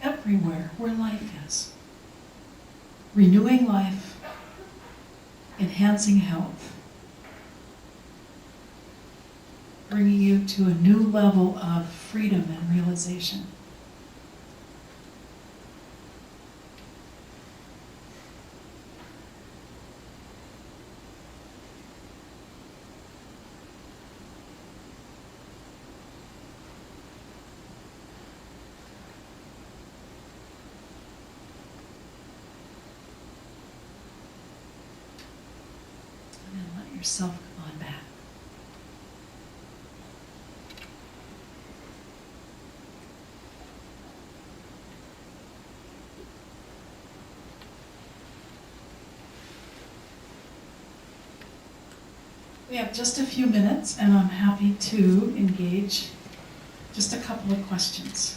everywhere where life is. Renewing life, enhancing health, bringing you to a new level of freedom and realization. And then let yourself come on back. We have just a few minutes, and I'm happy to engage just a couple of questions.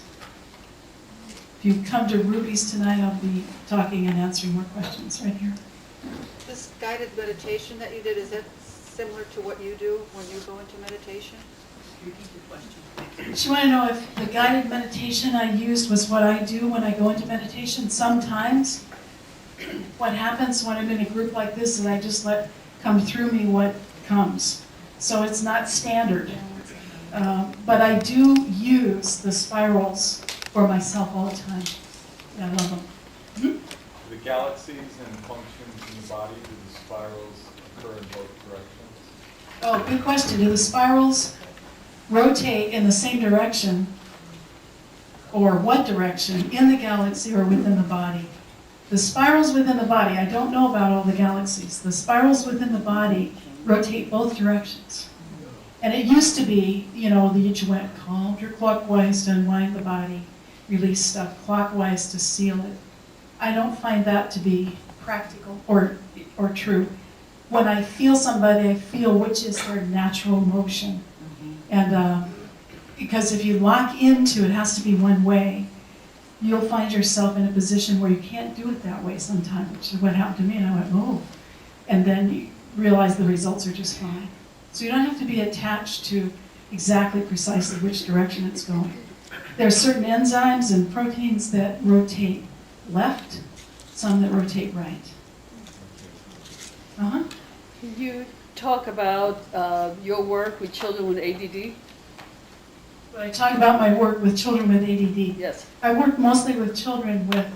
If you come to Ruby's tonight, I'll be talking and answering more questions right here. This guided meditation that you did, is that similar to what you do when you go into meditation? Repeat the question. She wanted to know if the guided meditation I used was what I do when I go into meditation. Sometimes what happens when I'm in a group like this is I just let come through me what comes. So it's not standard. But I do use the spirals for myself all the time. I love them. Do the galaxies and functions in the body, do the spirals occur in both directions? Oh, good question. Do the spirals rotate in the same direction, or what direction, in the galaxy or within the body? The spirals within the body, I don't know about all the galaxies. The spirals within the body rotate both directions. And it used to be, you know, that you went counterclockwise to unwind the body, release stuff clockwise to seal it. I don't find that to be practical or true. When I feel somebody, I feel which is their natural motion. And because if you lock into it has to be one way, you'll find yourself in a position where you can't do it that way sometimes, which is what happened to me. And I went, oh. And then you realize the results are just fine. So you don't have to be attached to exactly precisely which direction it's going. There are certain enzymes and proteins that rotate left, some that rotate right. Uh-huh. You talk about your work with children with ADD? But I talk about my work with children with ADD. Yes. I work mostly with children with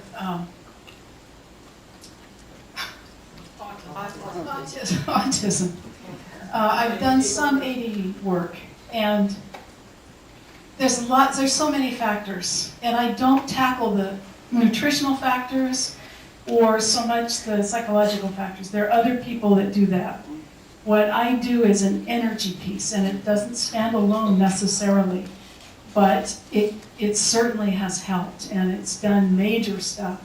autism. I've done some ADD work, and there's so many factors, and I don't tackle the nutritional factors or so much the psychological factors. There are other people that do that. What I do is an energy piece, and it doesn't stand alone necessarily, but it certainly has helped, and it's done major stuff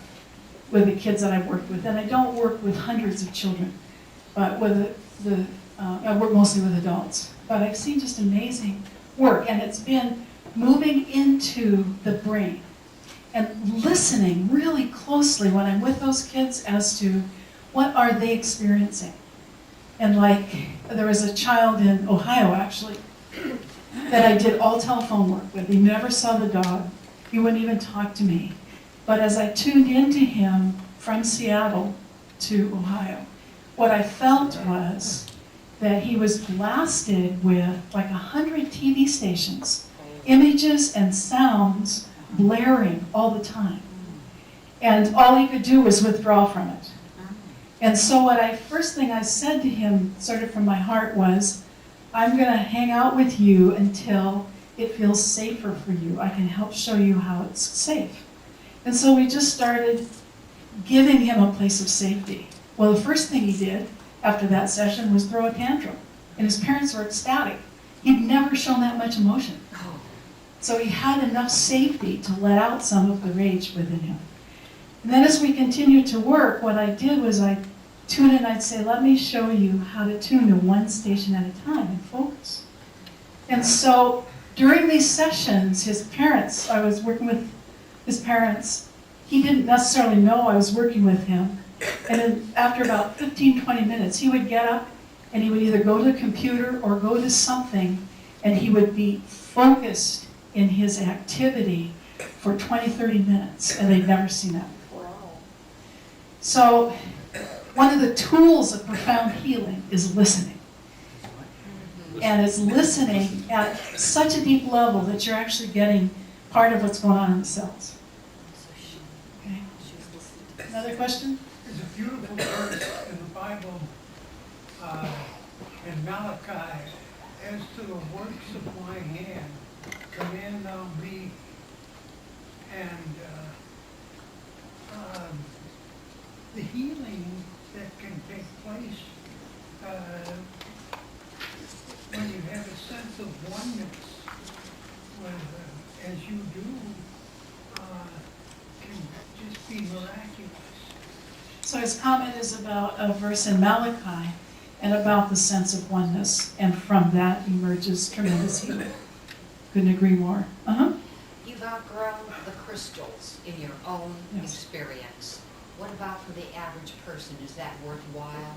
with the kids that I've worked with. And I don't work with hundreds of children, but with I work mostly with adults. But I've seen just amazing work, and it's been moving into the brain and listening really closely when I'm with those kids as to what are they experiencing. And like, there was a child in Ohio, actually, that I did all telephone work with. He never saw the dog. He wouldn't even talk to me. But as I tuned into him from Seattle to Ohio, what I felt was that he was blasted with like 100 TV stations, images and sounds blaring all the time. And all he could do was withdraw from it. And so first thing I said to him, sort of from my heart, was, I'm going to hang out with you until it feels safer for you. I can help show you how it's safe. And so we just started giving him a place of safety. Well, the first thing he did after that session was throw a tantrum. And his parents were ecstatic. He'd never shown that much emotion. So he had enough safety to let out some of the rage within him. And then as we continued to work, what I did was I tune in, I'd say, let me show you how to tune to one station at a time and focus. And so during these sessions, his parents, I was working with his parents, he didn't necessarily know I was working with him. And then after about 15, 20 minutes, he would get up and he would either go to the computer or go to something, and he would be focused in his activity for 20, 30 minutes, and they'd never seen that before. So one of the tools of profound healing is listening. And it's listening at such a deep level that you're actually getting part of what's going on in the cells. Okay. Another question? There's a beautiful verse in the Bible, in Malachi, as to the works of my hand, command thou me. And the healing that can take place when you have a sense of oneness with, as you do, can just be miraculous. So his comment is about a verse in Malachi and about the sense of oneness, and from that emerges tremendous healing. Couldn't agree more. You've outgrown the crystals in your own experience. What about for the average person? Is that worthwhile?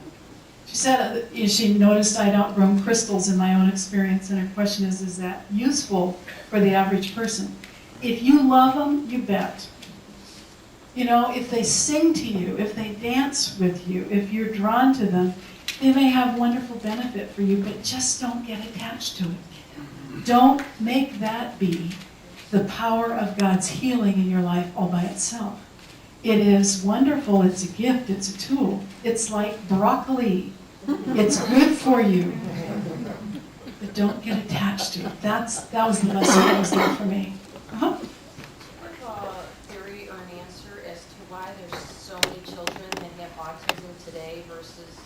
She said she noticed I'd outgrown crystals in my own experience, and her question is that useful for the average person? If you love them, you bet. You know, if they sing to you, if they dance with you, if you're drawn to them, they may have wonderful benefit for you, but just don't get attached to it. Don't make that be the power of God's healing in your life all by itself. It is wonderful, it's a gift, it's a tool. It's like broccoli. It's good for you. But don't get attached to it. That was the lesson that was there for me. Uh-huh. Theory or an answer as to why there's so many children that have autism today versus,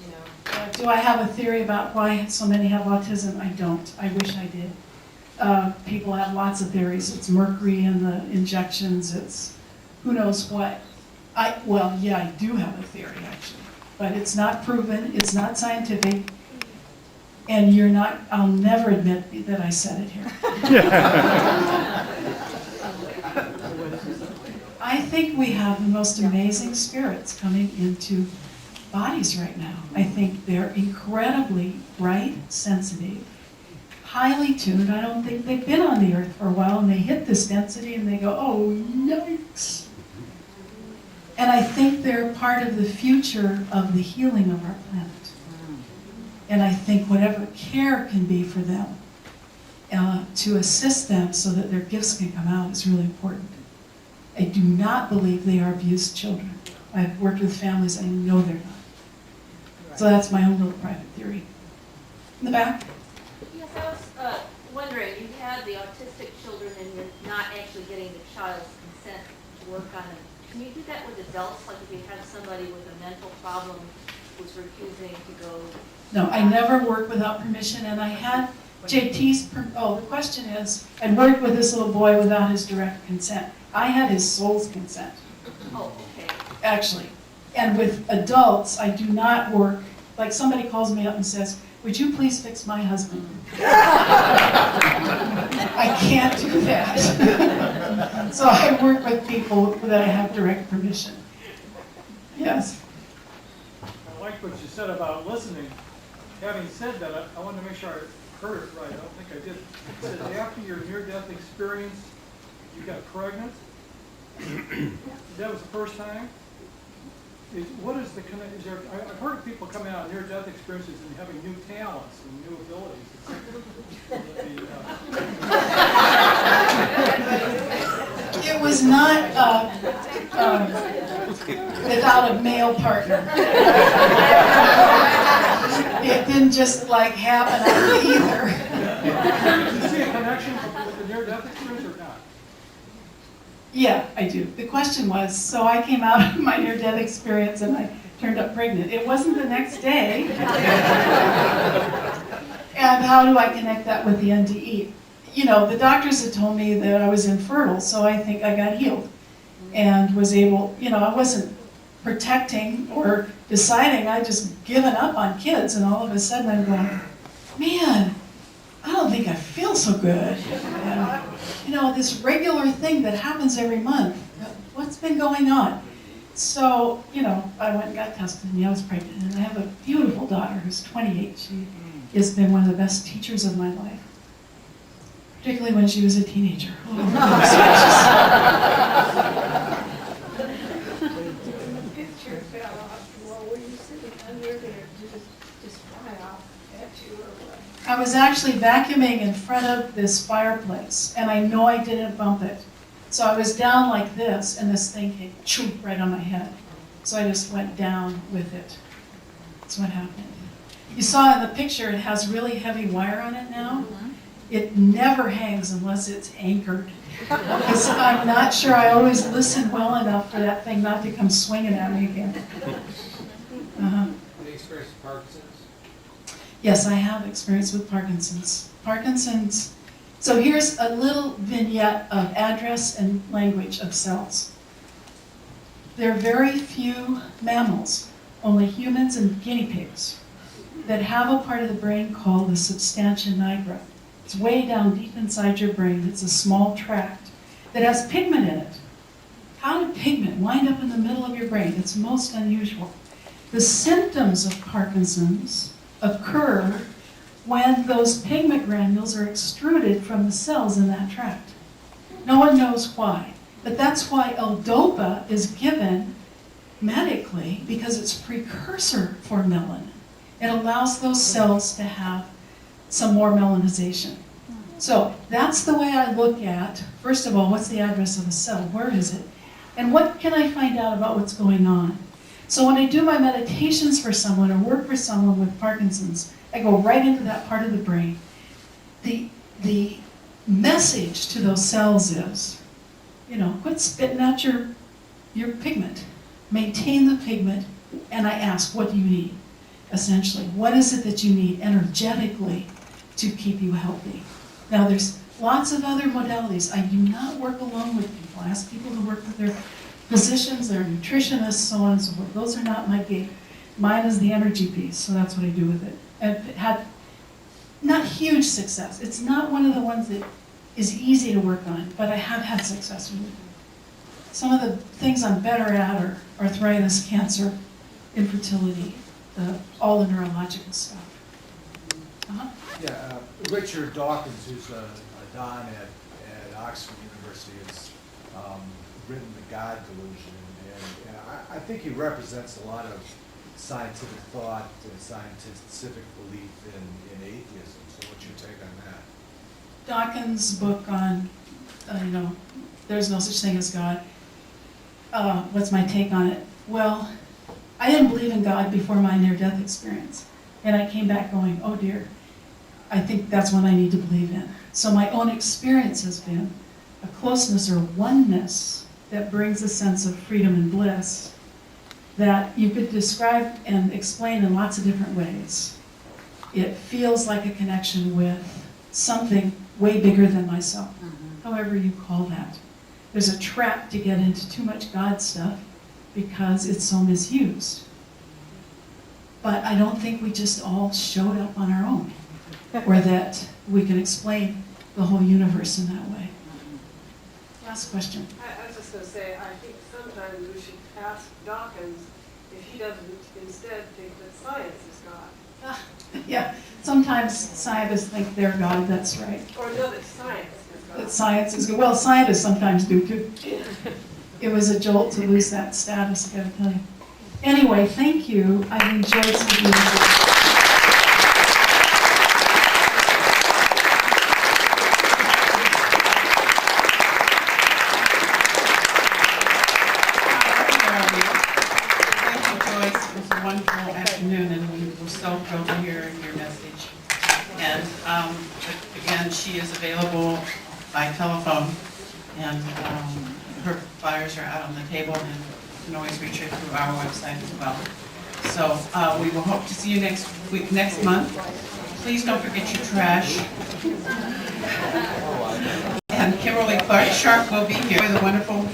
you know? Do I have a theory about why so many have autism? I don't. I wish I did. People have lots of theories. It's mercury in the injections. It's who knows what. Well, yeah, I do have a theory, actually. But it's not proven. It's not scientific. And you're not, I'll never admit that I said it here. I think we have the most amazing spirits coming into bodies right now. I think they're incredibly bright, sensitive, highly tuned. I don't think they've been on the earth for a while, and they hit this density and they go, oh, yikes. And I think they're part of the future of the healing of our planet. And I think whatever care can be for them, to assist them so that their gifts can come out is really important. I do not believe they are abused children. I've worked with families, I know they're not. So that's my own little private theory. In the back? Yes, I was wondering, you had the autistic children and you're not actually getting the child's consent to work on them. Can you do that with adults? Like if you have somebody with a mental problem who's refusing to go? No, I never work without permission, and I had JT's, the question is, I worked with this little boy without his direct consent. I had his soul's consent. Oh, okay. Actually. And with adults, I do not work, like somebody calls me up and says, would you please fix my husband? I can't do that. So I work with people that I have direct permission. Yes? I liked what you said about listening. Having said that, I wanted to make sure I heard it right. I don't think I did. You said after your near-death experience, you got pregnant? That was the first time? What is the connection? I've heard of people coming out of near-death experiences and having new talents and new abilities. It was not without a male partner. It didn't just like happen out of either. Do you see a connection with the near-death experience or not? Yeah, I do. The question was, so I came out of my near-death experience and I turned up pregnant. It wasn't the next day. And how do I connect that with the NDE? You know, the doctors had told me that I was infertile, so I think I got healed and was able, you know, I wasn't protecting or deciding, I just given up on kids, and all of a sudden I'm going, man, I don't think I feel so good. And, you know, this regular thing that happens every month, what's been going on? So, you know, I went and got tested, and I was pregnant, and I have a beautiful daughter who's 28. She has been one of the best teachers of my life, particularly when she was a teenager. I was actually vacuuming in front of this fireplace, and I know I didn't bump it. So I was down like this, and this thing came choop right on my head. So I just went down with it. That's what happened. You saw in the picture, it has really heavy wire on it now. It never hangs unless it's anchored. Because I'm not sure I always listen well enough for that thing not to come swinging at me again. Have you experienced Parkinson's? Yes, I have experience with Parkinson's. Parkinson's, so here's a little vignette of address and language of cells. There are very few mammals, only humans and guinea pigs, that have a part of the brain called the substantia nigra. It's way down deep inside your brain. It's a small tract that has pigment in it. How did pigment wind up in the middle of your brain? It's most unusual. The symptoms of Parkinson's occur when those pigment granules are extruded from the cells in that tract. No one knows why. But that's why L-DOPA is given medically, because it's precursor for melanin. It allows those cells to have some more melanization. So that's the way I look at, first of all, what's the address of the cell? Where is it? And what can I find out about what's going on? So when I do my meditations for someone or work for someone with Parkinson's, I go right into that part of the brain. The message to those cells is, quit spitting out your pigment. Maintain the pigment, and I ask, what do you need? Essentially, what is it that you need energetically to keep you healthy? Now, there's lots of other modalities. I do not work alone with people. I ask people to work with their physicians, their nutritionists, so on and so forth. Those are not my gig. Mine is the energy piece, so that's what I do with it. I've had not huge success. It's not one of the ones that is easy to work on, but I have had success with it. Some of the things I'm better at are arthritis, cancer, infertility, all the neurological stuff. Yeah, Richard Dawkins, who's a don at Oxford University, has written The God Delusion, and I think he represents a lot of scientific thought and scientific belief in atheism. So what's your take on that? Dawkins' book on, there's no such thing as God. What's my take on it? Well, I didn't believe in God before my near-death experience. And I came back going, oh dear, I think that's what I need to believe in. So my own experience has been a closeness or oneness that brings a sense of freedom and bliss that you could describe and explain in lots of different ways. It feels like a connection with something way bigger than myself, however you call that. There's a trap to get into too much God stuff because it's so misused. But I don't think we just all showed up on our own, or that we can explain the whole universe in that way. Last question. I was just going to say, I think sometimes we should ask Dawkins if he doesn't instead think that science is God. Yeah, sometimes scientists think they're God, that's right. Or no, that science is God. That science is good. Well, scientists sometimes do too. It was a jolt to lose that status, I gotta tell you. Anyway, thank you. I've enjoyed some of Thank you, Joyce. It was a wonderful afternoon, and we were so thrilled to hear your message. And again, she is available by telephone, and her flyers are out on the table, and you can always reach her through our website as well. So we will hope to see you next month. Please don't forget your trash. And Kimberly Clark Sharp will be here with a wonderful